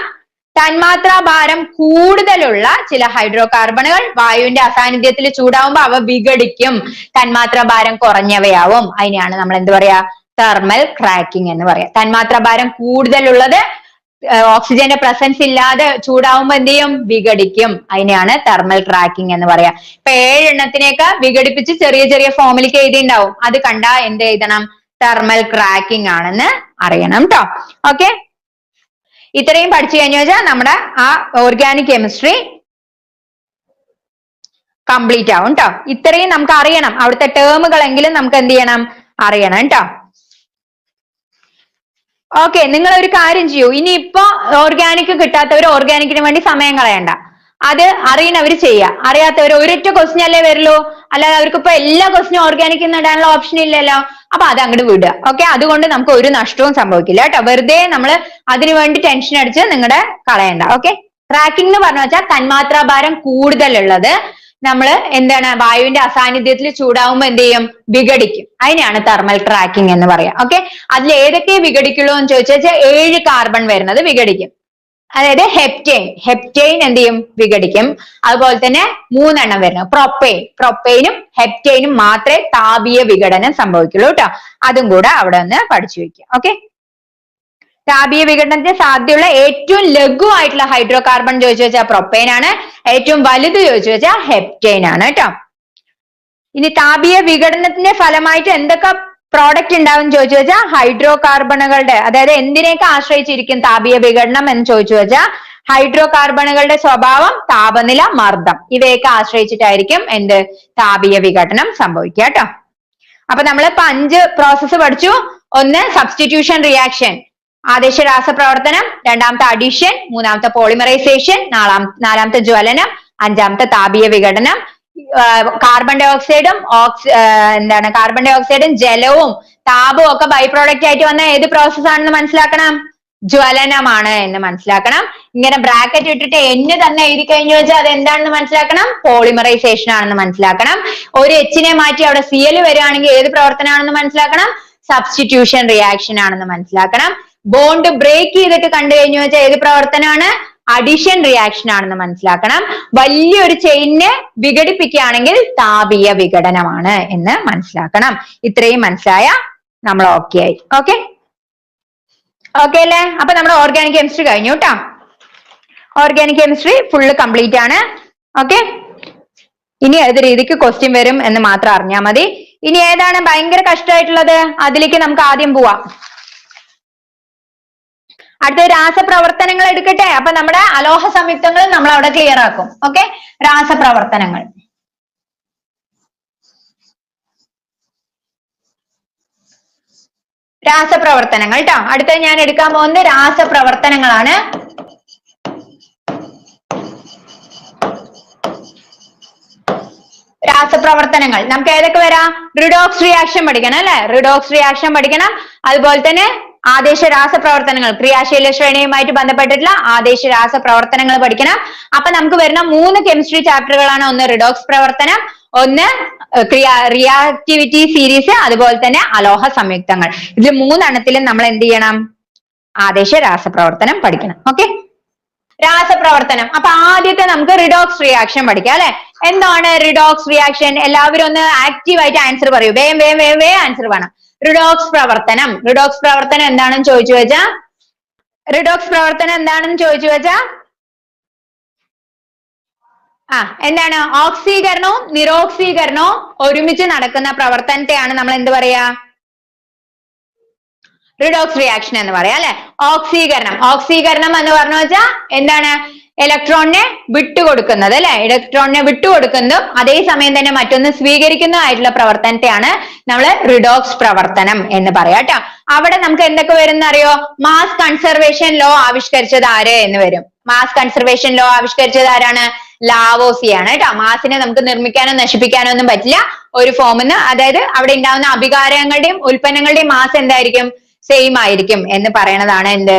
തന്മാത്രാ ഭാരം കൂടുതലുള്ള ചില ഹൈഡ്രോ കാർബണുകൾ വായുവിന്റെ അസാന്നിധ്യത്തിൽ ചൂടാവുമ്പോൾ അവ വിഘടിക്കും, തന്മാത്രാ ഭാരം കുറഞ്ഞവയാവും. അതിനെയാണ് നമ്മൾ എന്ത് പറയാ, തെർമൽ ക്രാക്കിംഗ് എന്ന് പറയാം. തന്മാത്രാ ഭാരം കൂടുതലുള്ളത് ഓക്സിജന്റെ പ്രസൻസ് ഇല്ലാതെ ചൂടാവുമ്പോ എന്ത് ചെയ്യും, വിഘടിക്കും. അതിനെയാണ് തെർമൽ ക്രാക്കിംഗ് എന്ന് പറയാ. ഇപ്പൊ 7 എണ്ണത്തിനെയൊക്കെ വിഘടിപ്പിച്ച് ചെറിയ ചെറിയ ഫോമിലേക്ക് എഴുതിണ്ടാവും. അത് കണ്ടാ എന്ത് എഴുതണം, തെർമൽ ക്രാക്കിംഗ് ആണെന്ന് അറിയണം ട്ടോ. ഓക്കെ, ഇത്രയും പഠിച്ചു കഴിഞ്ഞു വെച്ചാൽ നമ്മുടെ ആ ഓർഗാനിക് കെമിസ്ട്രി കംപ്ലീറ്റ് ആവും ട്ടോ. ഇത്രയും നമുക്ക് അറിയണം, അവിടുത്തെ ടേമുകളെങ്കിലും നമുക്ക് എന്ത് ചെയ്യണം, അറിയണം ട്ടോ. ഓക്കെ, നിങ്ങൾ ഒരു കാര്യം ചെയ്യൂ, ഇനിയിപ്പോ ഓർഗാനിക് കിട്ടാത്തവർ ഓർഗാനിക്കിന് വേണ്ടി സമയം കളയണ്ട, അത് അറിയണവര് ചെയ്യുക. അറിയാത്തവർ ഒരൊറ്റ ക്വസ്റ്റ്യൻ അല്ലേ വരുള്ളൂ, അല്ലാതെ അവർക്ക് ഇപ്പൊ എല്ലാ ക്വസ്റ്റ്യനും ഓർഗാനിക് ഇടാനുള്ള ഓപ്ഷൻ ഇല്ലല്ലോ. അപ്പൊ അത് അങ്ങോട്ട് വിടുക. ഓക്കെ, അതുകൊണ്ട് നമുക്ക് ഒരു നഷ്ടവും സംഭവിക്കില്ല കേട്ടോ. വെറുതെ നമ്മൾ അതിനു വേണ്ടി ടെൻഷൻ അടിച്ച് നിങ്ങളുടെ കളയണ്ട. ഓക്കെ, ക്രാക്കിംഗ് എന്ന് പറഞ്ഞു വെച്ചാൽ തന്മാത്രാ ഭാരം കൂടുതലുള്ളത് നമ്മൾ എന്താണ്, വായുവിന്റെ അസാന്നിധ്യത്തിൽ ചൂടാവുമ്പോ എന്ത് ചെയ്യും, വിഘടിക്കും. അതിനെയാണ് തെർമൽ ക്രാക്കിംഗ് എന്ന് പറയാം. ഓക്കെ, അതിൽ ഏതൊക്കെ വിഘടിക്കുള്ളൂ എന്ന് ചോദിച്ചാൽ 7 കാർബൺ വരുന്നത് വിഘടിക്കും. അതായത് ഹെപ്റ്റെയിൻ എന്ത് ചെയ്യും, വിഘടിക്കും. അതുപോലെ തന്നെ 3 എണ്ണം വരുന്നു, പ്രൊപ്പൈനും ഹെപ്റ്റെയിനും മാത്രമേ താപീയ വിഘടനം സംഭവിക്കുള്ളൂ കേട്ടോ. അതും കൂടെ അവിടെ ഒന്ന് പഠിച്ചു വെക്കുക. ഓക്കെ, താപീയ വിഘടനത്തിന് സാധ്യതയുള്ള ഏറ്റവും ലഘുവായിട്ടുള്ള ഹൈഡ്രോ കാർബൺ ചോദിച്ചു വെച്ചാൽ പ്രൊപ്പൈൻ ആണ്, ഏറ്റവും വലുത് ചോദിച്ചു വെച്ചാൽ ഹെപ്റ്റെയിൻ ആണ് കേട്ടോ. ഇനി താപീയ വിഘടനത്തിന്റെ ഫലമായിട്ട് എന്തൊക്കെ പ്രോഡക്റ്റ് ഉണ്ടാവും ചോദിച്ചു വെച്ചാൽ ഹൈഡ്രോ കാർബണുകളുടെ, അതായത് എന്തിനെയൊക്കെ ആശ്രയിച്ചിരിക്കും താപീയ വിഘടനം എന്ന് ചോദിച്ചു വെച്ചാൽ ഹൈഡ്രോ കാർബണുകളുടെ സ്വഭാവം, താപനില, മർദ്ദം, ഇവയൊക്കെ ആശ്രയിച്ചിട്ടായിരിക്കും എന്ത്, താപീയ വിഘടനം സംഭവിക്കുക കേട്ടോ. അപ്പൊ നമ്മളിപ്പോ 5 പ്രോസസ്സ് പഠിച്ചു. ഒന്ന് സബ്സ്റ്റിറ്റ്യൂഷൻ റിയാക്ഷൻ, ആദേശ രാസപ്രവർത്തനം, രണ്ടാമത്തെ അഡീഷൻ, മൂന്നാമത്തെ പോളിമറൈസേഷൻ, നാലാമത്തെ ജ്വലനം, അഞ്ചാമത്തെ താപീയ വിഘടനം. കാർബൺ ഡൈ ഓക്സൈഡും കാർബൺ ഡൈ ഓക്സൈഡും ജലവും താപവും ഒക്കെ ബൈ പ്രോഡക്റ്റ് ആയിട്ട് വന്ന ഏത് പ്രോസസ് ആണെന്ന് മനസ്സിലാക്കണം, ജ്വലനമാണ് എന്ന് മനസ്സിലാക്കണം. ഇങ്ങനെ ബ്രാക്കറ്റ് ഇട്ടിട്ട് എന്ന് തന്നെ എഴുതി കഴിഞ്ഞു വെച്ചാൽ അത് എന്താണെന്ന് മനസ്സിലാക്കണം, പോളിമറൈസേഷൻ ആണെന്ന് മനസ്സിലാക്കണം. ഒരു എച്ചിനെ മാറ്റി അവിടെ Cl വരികയാണെങ്കിൽ ഏത് പ്രവർത്തനമാണെന്ന് മനസ്സിലാക്കണം, സബ്സ്റ്റിറ്റ്യൂഷൻ റിയാക്ഷൻ ആണെന്ന് മനസ്സിലാക്കണം. ബോണ്ട് ബ്രേക്ക് ചെയ്തിട്ട് കണ്ടു കഴിഞ്ഞു വെച്ചാൽ ഏത് പ്രവർത്തനമാണ്, അഡിഷൻ റിയാക്ഷൻ ആണെന്ന് മനസ്സിലാക്കണം. വലിയൊരു ചെയിനെ വിഘടിപ്പിക്കുകയാണെങ്കിൽ താപീയ വിഘടനമാണ് എന്ന് മനസ്സിലാക്കണം. ഇത്രയും മനസ്സിലായ നമ്മൾ ഓക്കെ ആയി. ഓക്കെ അല്ലേ? അപ്പൊ നമ്മുടെ ഓർഗാനിക് കെമിസ്ട്രി കഴിഞ്ഞു കേട്ടോ. ഓർഗാനിക് കെമിസ്ട്രി ഫുള്ള് കംപ്ലീറ്റ് ആണ്. ഓക്കെ, ഇനി ഏത് രീതിക്ക് ക്വസ്റ്റ്യൻ വരും എന്ന് മാത്രം അറിഞ്ഞാൽ മതി. ഇനി ഏതാണ് ഭയങ്കര കഷ്ടമായിട്ടുള്ളത്, അതിലേക്ക് നമുക്ക് ആദ്യം പോവാം. അടുത്ത രാസപ്രവർത്തനങ്ങൾ എടുക്കട്ടെ. അപ്പൊ നമ്മുടെ അലോഹ സംയുക്തങ്ങൾ നമ്മൾ അവിടെ ക്ലിയർ ആക്കും. ഓക്കെ, രാസപ്രവർത്തനങ്ങൾ. ട്ടോ. അടുത്ത ഞാൻ എടുക്കാൻ പോകുന്നത് രാസപ്രവർത്തനങ്ങളാണ്. രാസപ്രവർത്തനങ്ങൾ നമുക്ക് ഏതൊക്കെ വരാം? റിഡോക്സ് റിയാക്ഷൻ പഠിക്കണം അല്ലെ? റിഡോക്സ് റിയാക്ഷൻ പഠിക്കണം. അതുപോലെ തന്നെ ആദേശ രാസപ്രവർത്തനങ്ങൾ, ക്രിയാശീല ശ്രേണിയുമായിട്ട് ബന്ധപ്പെട്ടിട്ടുള്ള ആദേശ രാസപ്രവർത്തനങ്ങൾ പഠിക്കണം. അപ്പൊ നമുക്ക് വരുന്ന 3 കെമിസ്ട്രി ചാപ്റ്ററുകളാണ്. ഒന്ന് റിഡോക്സ് പ്രവർത്തനം, ഒന്ന് റിയാക്ടിവിറ്റി സീരീസ്, അതുപോലെ തന്നെ അലോഹ സംയുക്തങ്ങൾ. ഇതിൽ 3 നമ്മൾ എന്ത് ചെയ്യണം? ആദേശ രാസപ്രവർത്തനം പഠിക്കണം. ഓക്കെ, രാസപ്രവർത്തനം. അപ്പൊ ആദ്യത്തെ നമുക്ക് റിഡോക്സ് റിയാക്ഷൻ പഠിക്കാം അല്ലെ? എന്താണ് റിഡോക്സ് റിയാക്ഷൻ? എല്ലാവരും ഒന്ന് ആക്റ്റീവ് ആയിട്ട് ആൻസർ പറയൂ. വേഗം ആൻസർ വേണം. റിഡോക്സ് പ്രവർത്തനം. റിഡോക്സ് പ്രവർത്തനം എന്താണെന്ന് ചോദിച്ചു വെച്ചാ എന്താണ്? ഓക്സീകരണവും നിരോക്സീകരണവും ഒരുമിച്ച് നടക്കുന്ന പ്രവർത്തനത്തെയാണ് നമ്മൾ എന്ത് പറയാ? റിഡോക്സ് റിയാക്ഷൻ എന്ന് പറയാം അല്ലെ? ഓക്സീകരണം എന്ന് പറഞ്ഞു വെച്ചാൽ എന്താണ്? ഇലക്ട്രോണിനെ വിട്ടുകൊടുക്കുന്നത് അല്ലെ? ഇലക്ട്രോണിനെ വിട്ടുകൊടുക്കുന്നതും അതേസമയം തന്നെ മറ്റൊന്ന് സ്വീകരിക്കുന്നതായിട്ടുള്ള പ്രവർത്തനത്തെയാണ് നമ്മൾ റിഡോക്സ് പ്രവർത്തനം എന്ന് പറയാം കേട്ടോ. അവിടെ നമുക്ക് എന്തൊക്കെ വരും അറിയോ? മാസ് കൺസർവേഷൻ ലോ ആവിഷ്കരിച്ചത് ആര് എന്ന് വരും. മാസ് കൺസർവേഷൻ ലോ ആവിഷ്കരിച്ചത് ആരാണ്? ലാവോസിയാണ് കേട്ടോ. മാസിനെ നമുക്ക് നിർമ്മിക്കാനോ നശിപ്പിക്കാനോ ഒന്നും പറ്റില്ല ഒരു ഫോമിന്ന്. അതായത് അവിടെ ഉണ്ടാവുന്ന അഭികാരങ്ങളുടെയും ഉൽപ്പന്നങ്ങളുടെയും മാസ് എന്തായിരിക്കും? സെയിം ആയിരിക്കും എന്ന് പറയണതാണ് എന്ത്?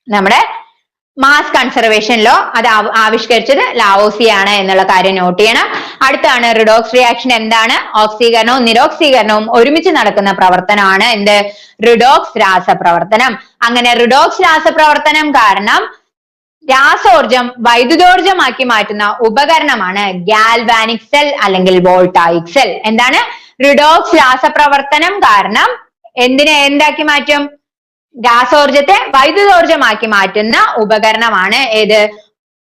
നമ്മുടെ മാസ് കൺസർവേഷൻ ലോ. അത് ആവിഷ്കരിച്ചത് ലാവോസിയാണ് എന്നുള്ള കാര്യം നോട്ട് ചെയ്യണം. അടുത്താണ് റിഡോക്സ് റിയാക്ഷൻ. എന്താണ്? ഓക്സീകരണവും നിരോക്സീകരണവും ഒരുമിച്ച് നടക്കുന്ന പ്രവർത്തനമാണ് എന്ത്? റിഡോക്സ് രാസപ്രവർത്തനം. അങ്ങനെ റിഡോക്സ് രാസപ്രവർത്തനം കാരണം രാസോർജം വൈദ്യുതോർജമാക്കി മാറ്റുന്ന ഉപകരണമാണ് ഗാൽവാനിക് സെൽ അല്ലെങ്കിൽ വോൾട്ടായിക് സെൽ. എന്താണ്? റിഡോക്സ് രാസപ്രവർത്തനം കാരണം എന്താക്കി മാറ്റും? രാസോർജത്തെ വൈദ്യുതോർജമാക്കി മാറ്റുന്ന ഉപകരണമാണ് ഏത്?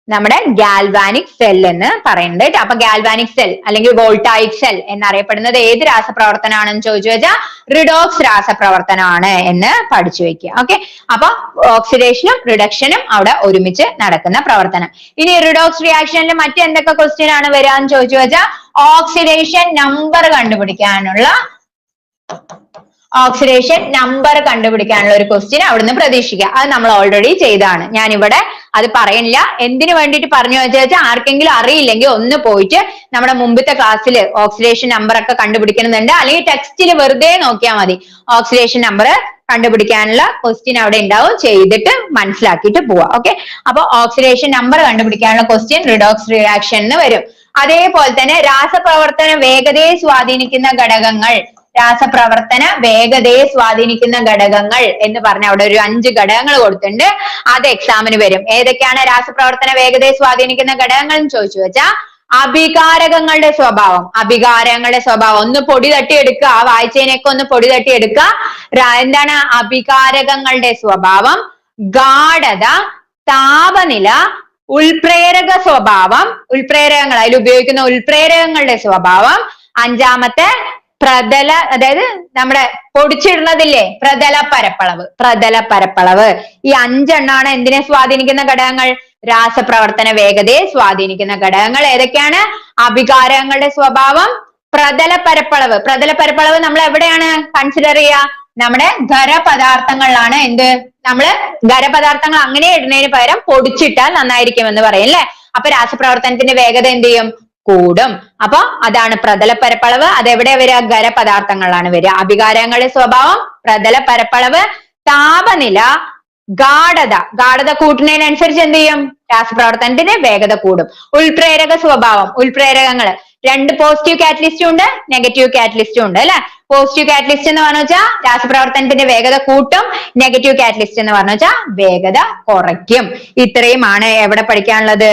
നമ്മുടെ ഗാൽവാനിക് സെൽ എന്ന് പറയുന്നത് കേട്ടോ. അപ്പൊ ഗാൽവാനിക് സെൽ അല്ലെങ്കിൽ വോൾട്ടായിക് സെൽ എന്നറിയപ്പെടുന്നത് ഏത് രാസപ്രവർത്തനമാണെന്ന് ചോദിച്ചു വെച്ചാൽ റിഡോക്സ് രാസപ്രവർത്തനമാണ് എന്ന് പഠിച്ചു വെക്കുക. ഓക്കെ, അപ്പൊ ഓക്സിഡേഷനും റിഡക്ഷനും അവിടെ ഒരുമിച്ച് നടക്കുന്ന പ്രവർത്തനം. ഇനി റിഡോക്സ് റിയാക്ഷനിൽ മറ്റെന്തൊക്കെ ക്വസ്റ്റ്യൻ ആണ് വരാന്ന് ചോദിച്ചു വെച്ചാൽ ഓക്സിഡേഷൻ നമ്പർ കണ്ടുപിടിക്കാനുള്ള ഒരു ക്വസ്റ്റ്യൻ അവിടുന്ന് പ്രതീക്ഷിക്കുക. അത് നമ്മൾ ഓൾറെഡി ചെയ്താണ്. ഞാനിവിടെ അത് പറയുന്നില്ല. എന്തിനു വേണ്ടിയിട്ട് പറഞ്ഞു വെച്ചാൽ ആർക്കെങ്കിലും അറിയില്ലെങ്കിൽ ഒന്ന് പോയിട്ട് നമ്മുടെ മുമ്പത്തെ ക്ലാസ്സിൽ ഓക്സിഡേഷൻ നമ്പർ ഒക്കെ കണ്ടുപിടിക്കണമെന്നുണ്ട്. അല്ലെങ്കിൽ ടെക്സ്റ്റിൽ വെറുതെ നോക്കിയാൽ മതി. ഓക്സിഡേഷൻ നമ്പർ കണ്ടുപിടിക്കാനുള്ള ക്വസ്റ്റ്യൻ അവിടെ ഉണ്ടാവും. ചെയ്തിട്ട് മനസ്സിലാക്കിയിട്ട് പോവാം. ഓക്കെ, അപ്പൊ ഓക്സിഡേഷൻ നമ്പർ കണ്ടുപിടിക്കാനുള്ള ക്വസ്റ്റ്യൻ റിഡോക്സ് റിയാക്ഷൻ എന്ന് വരും. അതേപോലെ തന്നെ രാസപ്രവർത്തന വേഗതയെ സ്വാധീനിക്കുന്ന ഘടകങ്ങൾ എന്ന് പറഞ്ഞ അവിടെ ഒരു 5 ഘടകങ്ങൾ കൊടുത്തിട്ടുണ്ട്. അത് എക്സാമിന് വരും. ഏതൊക്കെയാണ് രാസപ്രവർത്തന വേഗതയെ സ്വാധീനിക്കുന്ന ഘടകങ്ങൾ എന്ന് ചോദിച്ചു വെച്ചാൽ അഭികാരകങ്ങളുടെ സ്വഭാവം ഒന്ന് പൊടി തട്ടിയെടുക്കുക. ആ വായിച്ചതിനൊക്കെ ഒന്ന് പൊടി തട്ടിയെടുക്കുക. എന്താണ്? അഭികാരകങ്ങളുടെ സ്വഭാവം, ഗാഢത, താപനില, ഉൾപ്രേരക സ്വഭാവം, അതിൽ ഉപയോഗിക്കുന്ന ഉൾപ്രേരകങ്ങളുടെ സ്വഭാവം, അഞ്ചാമത്തെ അതായത് നമ്മുടെ പൊടിച്ചിടുന്നതില്ലേ പ്രതല പരപ്പളവ്. ഈ 5 എണ്ണാണ് എന്തിനെ സ്വാധീനിക്കുന്ന ഘടകങ്ങൾ? രാസപ്രവർത്തന വേഗതയെ സ്വാധീനിക്കുന്ന ഘടകങ്ങൾ. ഏതൊക്കെയാണ്? അഭികാരകങ്ങളുടെ സ്വഭാവം, പ്രതല പരപ്പളവ് നമ്മൾ എവിടെയാണ് കൺസിഡർ ചെയ്യുക? നമ്മുടെ ഖരപദാർത്ഥങ്ങളിലാണ്. നമ്മള് ഖരപദാർത്ഥങ്ങൾ അങ്ങനെ ഇടുന്നതിന് പകരം പൊടിച്ചിട്ടാൽ നന്നായിരിക്കും എന്ന് പറയും അല്ലെ? അപ്പൊ രാസപ്രവർത്തനത്തിന്റെ വേഗത എന്ത് ചെയ്യും? കൂടും. അപ്പൊ അതാണ് പ്രതല പരപ്പളവ്. അതെവിടെ വരിക? ഖരപദാർത്ഥങ്ങളിലാണ് വരിക. അഭികാരങ്ങളുടെ സ്വഭാവം, പ്രതല പരപ്പളവ്, താപനില, ഗാഢത കൂട്ടുന്നതിനനുസരിച്ച് എന്ത് ചെയ്യും? രാസപ്രവർത്തനത്തിന്റെ വേഗത കൂടും. ഉൾപ്രേരക സ്വഭാവം, ഉൾപ്രേരകങ്ങൾ 2 പോസിറ്റീവ് കാറ്റലിസ്റ്റും ഉണ്ട്, നെഗറ്റീവ് കാറ്റലിസ്റ്റും ഉണ്ട് അല്ലെ? പോസിറ്റീവ് കാറ്റലിസ്റ്റ് എന്ന് പറഞ്ഞു വെച്ചാൽ രാസപ്രവർത്തനത്തിന്റെ വേഗത കൂട്ടും. നെഗറ്റീവ് കാറ്റലിസ്റ്റ് എന്ന് പറഞ്ഞു വെച്ചാൽ വേഗത കുറയ്ക്കും. ഇത്രയുമാണ് എവിടെ പഠിക്കാനുള്ളത്?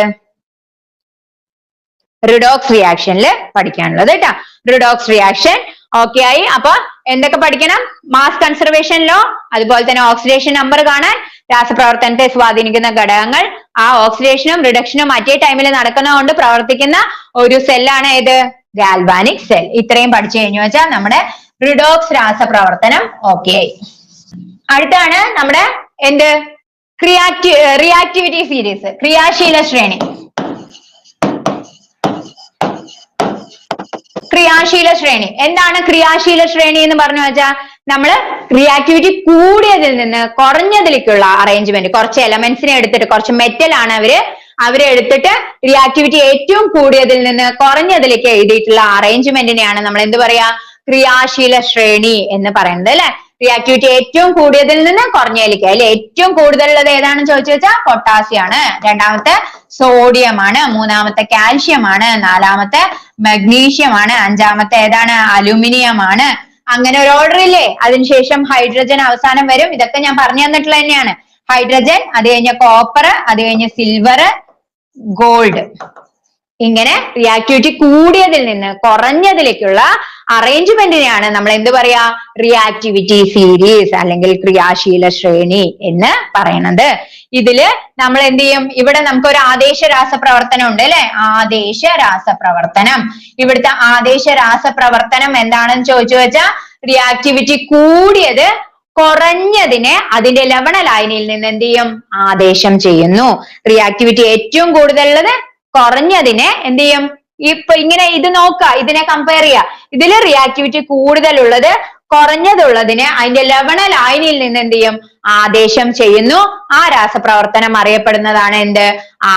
റിഡോക്സ് റിയാക്ഷനിൽ പഠിക്കാനുള്ളത് കേട്ടോ. റിഡോക്സ് റിയാക്ഷൻ ഓക്കെ ആയി. അപ്പൊ എന്തൊക്കെ പഠിക്കണം? മാസ് കൺസർവേഷൻ ലോ, അതുപോലെ തന്നെ ഓക്സിഡേഷൻ നമ്പർ കാണാൻ, രാസപ്രവർത്തനത്തെ സ്വാധീനിക്കുന്ന ഘടകങ്ങൾ, ആ ഓക്സിഡേഷനും റിഡക്ഷനും മറ്റേ ടൈമിൽ നടക്കുന്നതുകൊണ്ട് പ്രവർത്തിക്കുന്ന ഒരു സെല്ലാണ് ഏത്? Galvanic cell. ഇത്രയും പഠിച്ചു കഴിഞ്ഞു വെച്ചാൽ നമ്മുടെ റിഡോക്സ് രാസപ്രവർത്തനം ഓക്കെ ആയി. അടുത്താണ് നമ്മുടെ റിയാക്ടിവിറ്റി സീരീസ്, ക്രിയാശീല ശ്രേണി. എന്താണ് ക്രിയാശീല ശ്രേണി എന്ന് പറഞ്ഞു വെച്ചാൽ നമ്മള് റിയാക്ടിവിറ്റി കൂടിയതിൽ നിന്ന് കുറഞ്ഞതിലേക്കുള്ള അറേഞ്ച്മെന്റ്. കുറച്ച് എലമെന്റ്സിനെ എടുത്തിട്ട്, കുറച്ച് മെറ്റൽ ആണ് അവര് അവരെ എടുത്തിട്ട് റിയാക്ടിവിറ്റി ഏറ്റവും കൂടിയതിൽ നിന്ന് കുറഞ്ഞതിലേക്ക് എഴുതിയിട്ടുള്ള അറേഞ്ച്മെന്റിനെയാണ് നമ്മൾ എന്ത് പറയാ, ക്രിയാശീല ശ്രേണി എന്ന് പറയുന്നത് അല്ലെ. റിയാക്ടിവിറ്റി ഏറ്റവും കൂടിയതിൽ നിന്ന് കുറഞ്ഞതിലേക്ക്, അതിൽ ഏറ്റവും കൂടുതലുള്ളത് ഏതാണെന്ന് ചോദിച്ചു വെച്ചാൽ പൊട്ടാസ്യം ആണ്, രണ്ടാമത്തെ സോഡിയം ആണ്, മൂന്നാമത്തെ കാൽഷ്യം ആണ്, നാലാമത്തെ മഗ്നീഷ്യം ആണ്, അഞ്ചാമത്തെ ഏതാണ്, അലുമിനിയം ആണ്. അങ്ങനെ ഒരു ഓർഡർ ഇല്ലേ. അതിനുശേഷം ഹൈഡ്രജൻ അവസാനം വരും. ഇതൊക്കെ ഞാൻ പറഞ്ഞു തന്നിട്ടുള്ള തന്നെയാണ്. ഹൈഡ്രജൻ, അത് കഴിഞ്ഞ കോപ്പർ, അത് കഴിഞ്ഞ സിൽവർ, ഗോൾഡ്. ഇങ്ങനെ റിയാക്ടിവിറ്റി കൂടിയതിൽ നിന്ന് കുറഞ്ഞതിലേക്കുള്ള അറേഞ്ച്മെന്റിനെയാണ് നമ്മൾ എന്ത് പറയാ, റിയാക്ടിവിറ്റി സീരീസ് അല്ലെങ്കിൽ ക്രിയാശീല ശ്രേണി എന്ന് പറയുന്നത്. ഇതില് നമ്മൾ എന്ത് ചെയ്യും, ഇവിടെ നമുക്ക് ഒരു ആദേശ രാസപ്രവർത്തനം ഉണ്ട് അല്ലെ, ആദേശ രാസപ്രവർത്തനം. ഇവിടുത്തെ ആദേശ രാസപ്രവർത്തനം എന്താണെന്ന് ചോദിച്ചു വെച്ചാൽ റിയാക്ടിവിറ്റി കൂടിയത് കുറഞ്ഞതിനെ അതിന്റെ ലവണ ലായനിയിൽ നിന്ന് എന്ത് ചെയ്യും, ആദേശം ചെയ്യുന്നു. റിയാക്ടിവിറ്റി ഏറ്റവും കൂടുതലുള്ളത് കുറഞ്ഞതിനെ എന്ത് ചെയ്യും, ഇപ്പൊ ഇങ്ങനെ ഇത് നോക്ക, ഇതിനെ കമ്പയർ ചെയ്യുക. ഇതില് റിയാക്ടിവിറ്റി കൂടുതലുള്ളത് കുറഞ്ഞതുള്ളതിനെ അതിന്റെ ലവണ ലായനിയിൽ നിന്ന് എന്ത് ചെയ്യും, ആദേശം ചെയ്യുന്നു. ആ രാസപ്രവർത്തനം അറിയപ്പെടുന്നതാണ് എന്ത്,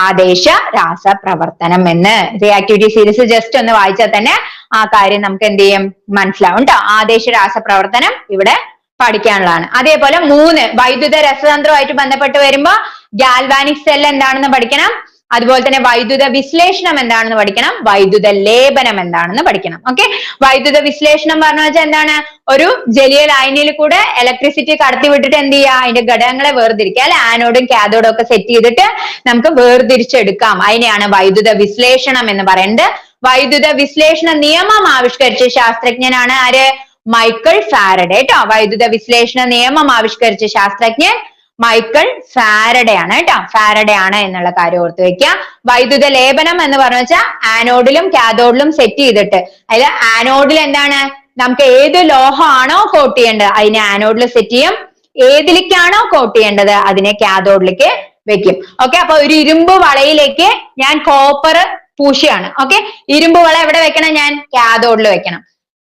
ആദേശ രാസപ്രവർത്തനം എന്ന്. റിയാക്ടിവിറ്റി സീരീസ് ജസ്റ്റ് ഒന്ന് വായിച്ചാൽ തന്നെ ആ കാര്യം നമുക്ക് എന്ത് ചെയ്യും, മനസ്സിലാവും ട്ടോ. ആദേശ രാസപ്രവർത്തനം ഇവിടെ പഠിക്കാനുള്ളതാണ്. അതേപോലെ 3 വൈദ്യുത രസതന്ത്രവുമായിട്ട് ബന്ധപ്പെട്ട് വരുമ്പോ ഗാൽവാനിക് സെൽ എന്താണെന്ന് പഠിക്കണം. അതുപോലെ തന്നെ വൈദ്യുത വിശ്ലേഷണം എന്താണെന്ന് പഠിക്കണം, വൈദ്യുത ലേപനം എന്താണെന്ന് പഠിക്കണം. ഓക്കെ, വൈദ്യുത വിശ്ലേഷണം പറഞ്ഞു വെച്ചാൽ എന്താണ്, ഒരു ജലീയ ലായനിയിൽ കൂടെ ഇലക്ട്രിസിറ്റി കടത്തി വിട്ടിട്ട് എന്ത് ചെയ്യുക, അതിന്റെ ഘടകങ്ങളെ വേർതിരിക്കുക അല്ലെ, ആനോഡും കാഥോഡും ഒക്കെ സെറ്റ് ചെയ്തിട്ട് നമുക്ക് വേർതിരിച്ചെടുക്കാം. അതിനെയാണ് വൈദ്യുത വിശ്ലേഷണം എന്ന് പറയുന്നത്. വൈദ്യുത വിശ്ലേഷണ നിയമം ആവിഷ്കരിച്ച ശാസ്ത്രജ്ഞനാണ് ആര്, മൈക്കിൾ ഫാരഡേ ട്ടോ. വൈദ്യുത വിശ്ലേഷണ നിയമം ആവിഷ്കരിച്ച ശാസ്ത്രജ്ഞൻ മൈക്കിൾ ഫാരഡേ ആണ് കേട്ടോ. ഫാരഡേ ആണ് എന്നുള്ള കാര്യം ഓർത്ത് വെക്കുക. വൈദ്യുത ലേപനം എന്ന് പറഞ്ഞു വെച്ചാൽ ആനോഡിലും കാഥോഡിലും സെറ്റ് ചെയ്തിട്ട്, അതിൽ ആനോഡിൽ എന്താണ്, നമുക്ക് ഏത് ലോഹമാണോ കോട്ട് ചെയ്യേണ്ടത് അതിനെ ആനോഡിൽ സെറ്റ് ചെയ്യും, ഏതിലേക്കാണോ കോട്ട് ചെയ്യേണ്ടത് അതിനെ കാഥോഡിലേക്ക് വെക്കും. ഓക്കെ, അപ്പൊ ഒരു ഇരുമ്പ് വളയിലേക്ക് ഞാൻ കോപ്പർ പൂശിയാണ്. ഓക്കെ, ഇരുമ്പ് വള എവിടെ വെക്കണം, ഞാൻ കാഥോഡിൽ വെക്കണം.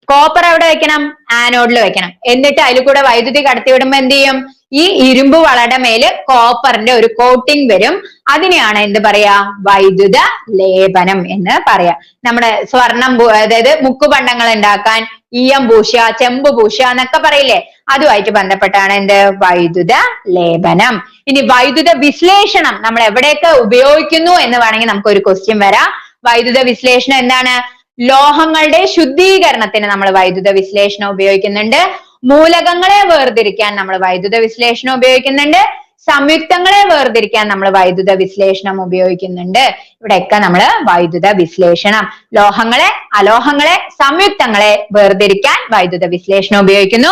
കോപ്പർ എവിടെ വെക്കണം, ആനോഡിൽ വെക്കണം. എന്നിട്ട് അതിൽ കൂടെ വൈദ്യുതി കടത്തിവിടുമ്പോ എന്ത് ചെയ്യും, ഈ ഇരുമ്പ് വളയുടെ മേല് കോപ്പറിന്റെ ഒരു കോട്ടിംഗ് വരും. അതിനെയാണ് എന്ത് പറയാ, വൈദ്യുത ലേപനം എന്ന് പറയാ. നമ്മുടെ സ്വർണം, അതായത് മുക്കുപണ്ടങ്ങൾ ഉണ്ടാക്കാൻ ഈയം പൂശുക, ചെമ്പ് പൂശുക എന്നൊക്കെ പറയില്ലേ, അതുമായിട്ട് ബന്ധപ്പെട്ടാണ് എന്ത്, വൈദ്യുത ലേപനം. ഇനി വൈദ്യുത വിശ്ലേഷണം നമ്മൾ എവിടെയൊക്കെ ഉപയോഗിക്കുന്നു എന്ന് വേണമെങ്കിൽ നമുക്ക് ഒരു ക്വസ്റ്റ്യൻ വരാം. വൈദ്യുത വിശ്ലേഷണം എന്താണ്, ലോഹങ്ങളുടെ ശുദ്ധീകരണത്തിന് നമ്മൾ വൈദ്യുത വിശ്ലേഷണം ഉപയോഗിക്കുന്നുണ്ട്. മൂലകങ്ങളെ വേർതിരിക്കാൻ നമ്മൾ വൈദ്യുത വിശ്ലേഷണം ഉപയോഗിക്കുന്നുണ്ട്. സംയുക്തങ്ങളെ വേർതിരിക്കാൻ നമ്മൾ വൈദ്യുത വിശ്ലേഷണം ഉപയോഗിക്കുന്നുണ്ട്. ഇവിടെയൊക്കെ നമ്മൾ വൈദ്യുത വിശ്ലേഷണം, ലോഹങ്ങളെ, അലോഹങ്ങളെ, സംയുക്തങ്ങളെ വേർതിരിക്കാൻ വൈദ്യുത വിശ്ലേഷണം ഉപയോഗിക്കുന്നു.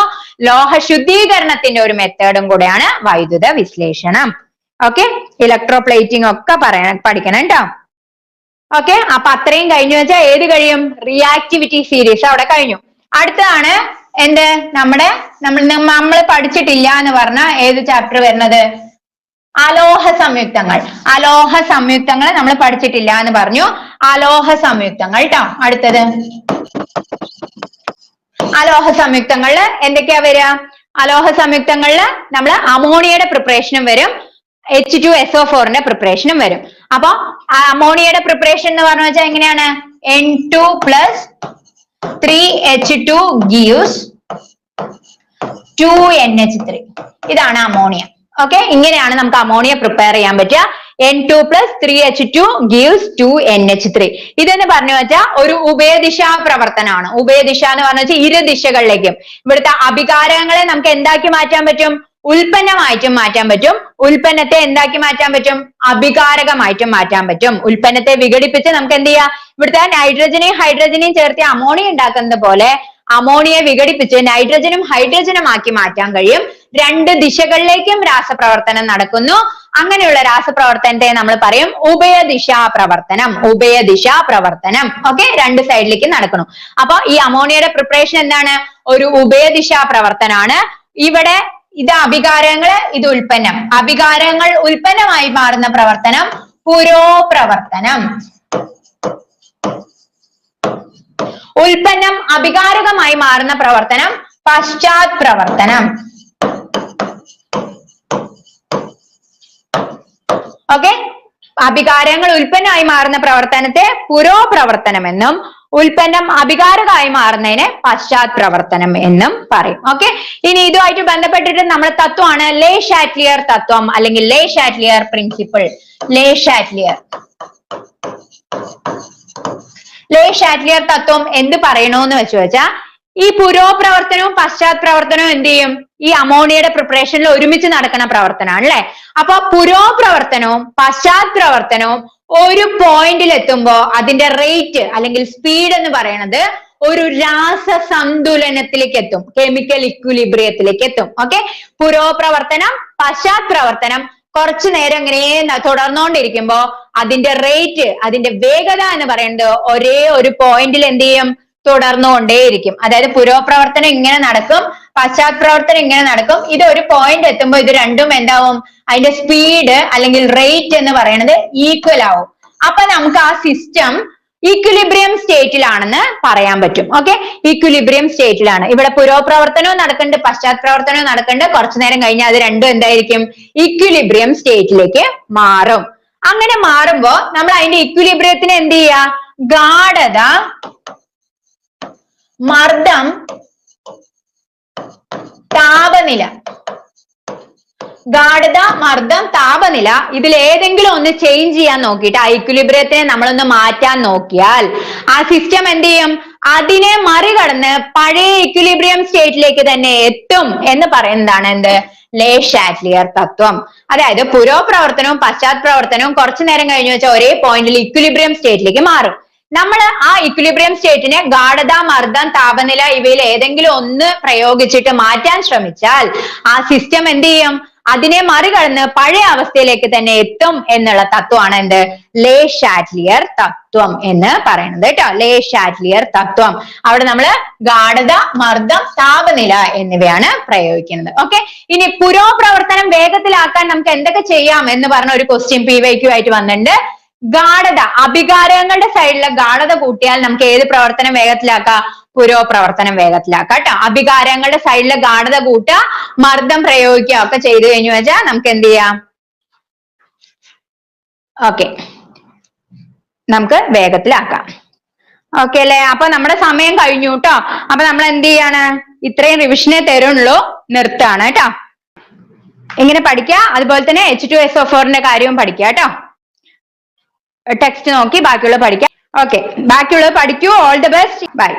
ലോഹ ശുദ്ധീകരണത്തിന്റെ ഒരു മെത്തേഡും കൂടെയാണ് വൈദ്യുത വിശ്ലേഷണം. ഓക്കെ, ഇലക്ട്രോപ്ലേറ്റിംഗ് ഒക്കെ പഠിക്കണം കേട്ടോ. ഓക്കെ, അപ്പൊ അത്രയും കഴിഞ്ഞു വെച്ചാൽ ഏത് കഴിയും, റിയാക്ടിവിറ്റി സീരീസ് അവിടെ കഴിഞ്ഞു. അടുത്തതാണ് എന്ത്, നമ്മൾ പഠിച്ചിട്ടില്ല എന്ന് പറഞ്ഞ ഏത് ചാപ്റ്റർ വരുന്നത്, അലോഹ സംയുക്തങ്ങൾ. അലോഹ സംയുക്തങ്ങൾ നമ്മൾ പഠിച്ചിട്ടില്ല എന്ന് പറഞ്ഞു. അലോഹ സംയുക്തങ്ങൾ ട്ടോ. അടുത്തത് അലോഹ സംയുക്തങ്ങളില് എന്തൊക്കെയാ വരിക, അലോഹ സംയുക്തങ്ങളില് നമ്മൾ അമോണിയയുടെ പ്രിപ്പറേഷനും വരും, H2SO4ന്റെ പ്രിപ്പറേഷനും വരും. അപ്പൊ അമോണിയയുടെ പ്രിപ്പറേഷൻ എന്ന് പറഞ്ഞു വെച്ചാൽ എങ്ങനെയാണ്, N2 + 3H2 gives 2NH3. ഇതാണ് അമോണിയ. ഓക്കെ, ഇങ്ങനെയാണ് നമുക്ക് അമോണിയ പ്രിപ്പയർ ചെയ്യാൻ പറ്റുക. N2 + 3H2 gives 2NH3. ഇതെന്ന് പറഞ്ഞു വെച്ചാൽ ഒരു ഉഭയദിശാ പ്രവർത്തനമാണ്. ഉഭയദിശ എന്ന് പറഞ്ഞു വെച്ചാൽ ഇരു ദിശകളിലേക്കും. ഇവിടുത്തെ അഭികാരങ്ങളെ നമുക്ക് എന്താക്കി മാറ്റാൻ പറ്റും, ഉൽപ്പന്നമായിട്ടും മാറ്റാൻ പറ്റും. ഉൽപ്പന്നത്തെ എന്താക്കി മാറ്റാൻ പറ്റും, അഭികാരകമായിട്ടും മാറ്റാൻ പറ്റും. ഉൽപ്പന്നത്തെ വിഘടിപ്പിച്ച് നമുക്ക് എന്ത് ചെയ്യാം, ഇവിടുത്തെ നൈട്രജനെയും ഹൈഡ്രജനെയും ചേർത്ത് അമോണിയ ഉണ്ടാക്കുന്നത് പോലെ അമോണിയെ വിഘടിപ്പിച്ച് നൈട്രജനും ഹൈഡ്രജനും ആക്കി മാറ്റാൻ കഴിയും. രണ്ട് ദിശകളിലേക്കും രാസപ്രവർത്തനം നടക്കുന്നു. അങ്ങനെയുള്ള രാസപ്രവർത്തനത്തെ നമ്മൾ പറയും ഉഭയദിശാ പ്രവർത്തനം. ഉഭയദിശാ പ്രവർത്തനം. ഓക്കെ, രണ്ട് സൈഡിലേക്ക് നടക്കുന്നു. അപ്പൊ ഈ അമോണിയയുടെ പ്രിപ്പറേഷൻ എന്താണ്, ഒരു ഉഭയദിശാ പ്രവർത്തനമാണ്. ഇവിടെ ഇത് അഭികാരങ്ങള്, ഇത് ഉൽപ്പന്നം. അഭികാരങ്ങൾ ഉൽപ്പന്നമായി മാറുന്ന പ്രവർത്തനം പുരോപ്രവർത്തനം. ഉൽപ്പന്നം അഭികാരകമായി മാറുന്ന പ്രവർത്തനം പശ്ചാത് പ്രവർത്തനം. ഓക്കെ, അഭികാരങ്ങൾ ഉൽപ്പന്നമായി മാറുന്ന പ്രവർത്തനത്തെ പുരോപ്രവർത്തനം എന്നും ഉൽപ്പന്നം അഭികാരകമായി മാറുന്നതിനെ പശ്ചാത് പ്രവർത്തനം എന്നും പറയും. ഓക്കെ, ഇനി ഇതുമായിട്ട് ബന്ധപ്പെട്ടിട്ട് നമ്മുടെ തത്വമാണ് ലേ ഷാറ്റ്ലിയർ തത്വം അല്ലെങ്കിൽ ലേ ഷാറ്റ്ലിയർ പ്രിൻസിപ്പിൾ. ലേ ഷാറ്റ്ലിയർ തത്വം എന്ത് പറയണോന്ന് വെച്ചാ ഈ പുരോപ്രവർത്തനവും പശ്ചാത് പ്രവർത്തനവും എന്ത് ചെയ്യും? ഈ അമോണിയയുടെ പ്രിപ്പറേഷനിൽ ഒരുമിച്ച് നടക്കുന്ന പ്രവർത്തനമാണ് അല്ലെ. അപ്പൊ പുരോപ്രവർത്തനവും പശ്ചാത് പ്രവർത്തനവും ഒരു പോയിന്റിൽ എത്തുമ്പോ അതിന്റെ റേറ്റ് അല്ലെങ്കിൽ സ്പീഡ് എന്ന് പറയുന്നത് ഒരു രാസസന്തുലനത്തിലേക്ക് എത്തും, കെമിക്കൽ ഇക്വിലിബ്രിയത്തിലേക്ക് എത്തും. ഓക്കെ, പുരോപ്രവർത്തനം പശ്ചാത് പ്രവർത്തനം കുറച്ചു നേരം ഇങ്ങനെ തുടർന്നുകൊണ്ടിരിക്കുമ്പോ അതിന്റെ റേറ്റ്, അതിന്റെ വേഗത എന്ന് പറയുന്നത് ഒരേ ഒരു പോയിന്റിൽ എന്ത് ചെയ്യും? തുടർന്നുകൊണ്ടേയിരിക്കും. അതായത് പുരോപ്രവർത്തനം ഇങ്ങനെ നടക്കും, പശ്ചാത് പ്രവർത്തനം ഇങ്ങനെ നടക്കും. ഇത് ഒരു പോയിന്റ് എത്തുമ്പോൾ ഇത് രണ്ടും എന്താവും? അതിന്റെ സ്പീഡ് അല്ലെങ്കിൽ റേറ്റ് എന്ന് പറയുന്നത് ഈക്വൽ ആവും. അപ്പൊ നമുക്ക് ആ സിസ്റ്റം ഈക്വിലിബ്രിയം സ്റ്റേറ്റിലാണെന്ന് പറയാൻ പറ്റും. ഓക്കെ, ഈക്വിലിബ്രിയം സ്റ്റേറ്റിലാണ്. ഇവിടെ പുരോപ്രവർത്തനവും നടക്കുന്നുണ്ട്, പശ്ചാത് പ്രവർത്തനവും നടക്കുന്നുണ്ട്. കുറച്ചു നേരം കഴിഞ്ഞാൽ അത് രണ്ടും എന്തായിരിക്കും? ഈക്വിലിബ്രിയം സ്റ്റേറ്റിലേക്ക് മാറും. അങ്ങനെ മാറുമ്പോ നമ്മൾ അതിന്റെ ഈക്വിലിബ്രിയത്തിന് എന്ത് ചെയ്യുക? ഗാഢത, മർദ്ദം, താപനില, ഗാഢത, മർദ്ദം, താപനില ഇതിൽ ഏതെങ്കിലും ഒന്ന് ചേഞ്ച് ചെയ്യാൻ നോക്കിയിട്ട് ആ ഇക്വിലിബ്രിയത്തിനെ നമ്മളൊന്ന് മാറ്റാൻ നോക്കിയാൽ ആ സിസ്റ്റം എന്ത് ചെയ്യും? അതിനെ മറികടന്ന് പഴയ ഇക്വിലിബ്രിയം സ്റ്റേറ്റിലേക്ക് തന്നെ എത്തും എന്ന് പറയുന്നതാണ് എന്ത്? ലേ ഷാറ്റ്ലിയർ തത്വം. അതായത് പുരോപ്രവർത്തനവും പശ്ചാത് പ്രവർത്തനവും കുറച്ചു നേരം കഴിഞ്ഞു വെച്ചാൽ ഒരേ പോയിന്റിൽ ഇക്വിലിബ്രിയം സ്റ്റേറ്റിലേക്ക് മാറും. നമ്മൾ ആ ഇക്വിലിബ്രിയം സ്റ്റേറ്റിനെ ഗാഢത, മർദ്ദം, താപനില ഇവയിൽ ഏതെങ്കിലും ഒന്ന് പ്രയോഗിച്ചിട്ട് മാറ്റാൻ ശ്രമിച്ചാൽ ആ സിസ്റ്റം എന്ത് ചെയ്യും? അതിനെ മറികടന്ന് പഴയ അവസ്ഥയിലേക്ക് തന്നെ എത്തും എന്നുള്ള തത്വമാണ് എന്ത്? ലേ ഷാറ്റ്ലിയർ തത്വം എന്ന് പറയുന്നത് കേട്ടോ. ലേ ഷാറ്റ്ലിയർ തത്വം. അവിടെ നമ്മള് ഗാഢത, മർദ്ദം, താപനില എന്നിവയാണ് പ്രയോഗിക്കുന്നത്. ഓക്കെ, ഇനി പുരോപ്രവർത്തനം വേഗത്തിലാക്കാൻ നമുക്ക് എന്തൊക്കെ ചെയ്യാം എന്ന് പറഞ്ഞ ഒരു ക്വസ്റ്റ്യൻ PYQ ആയിട്ട് വന്നിട്ടുണ്ട്. ഗാഢത, അഭികാരങ്ങളുടെ സൈഡിലെ ഗാഢത കൂട്ടിയാൽ നമുക്ക് ഏത് പ്രവർത്തനം വേഗത്തിലാക്കാം? പുരോപ്രവർത്തനം വേഗത്തിലാക്കാം കേട്ടോ. അഭികാരങ്ങളുടെ സൈഡിലെ ഗാഢത കൂട്ടുക, മർദ്ദം പ്രയോഗിക്കുക ഒക്കെ ചെയ്തു കഴിഞ്ഞു വെച്ചാൽ നമുക്ക് എന്ത് ചെയ്യാം? ഓക്കെ, നമുക്ക് വേഗത്തിലാക്കാം. ഓക്കെ അല്ലെ? അപ്പൊ നമ്മുടെ സമയം കഴിഞ്ഞു കേട്ടോ. അപ്പൊ നമ്മൾ എന്ത് ചെയ്യാണ്? ഇത്രയും റിവിഷനെ തരുള്ളൂ, നിർത്താണ് കേട്ടോ. ഇങ്ങനെ പഠിക്കുക. അതുപോലെ തന്നെ H2SO4ന്റെ കാര്യവും പഠിക്കുക കേട്ടോ. ടെക്സ്റ്റ് നോക്കി ബാക്കിയുള്ളത് പഠിക്കാം. ഓക്കെ, ബാക്കിയുള്ളത് പഠിക്കൂ. All the best. ബൈ.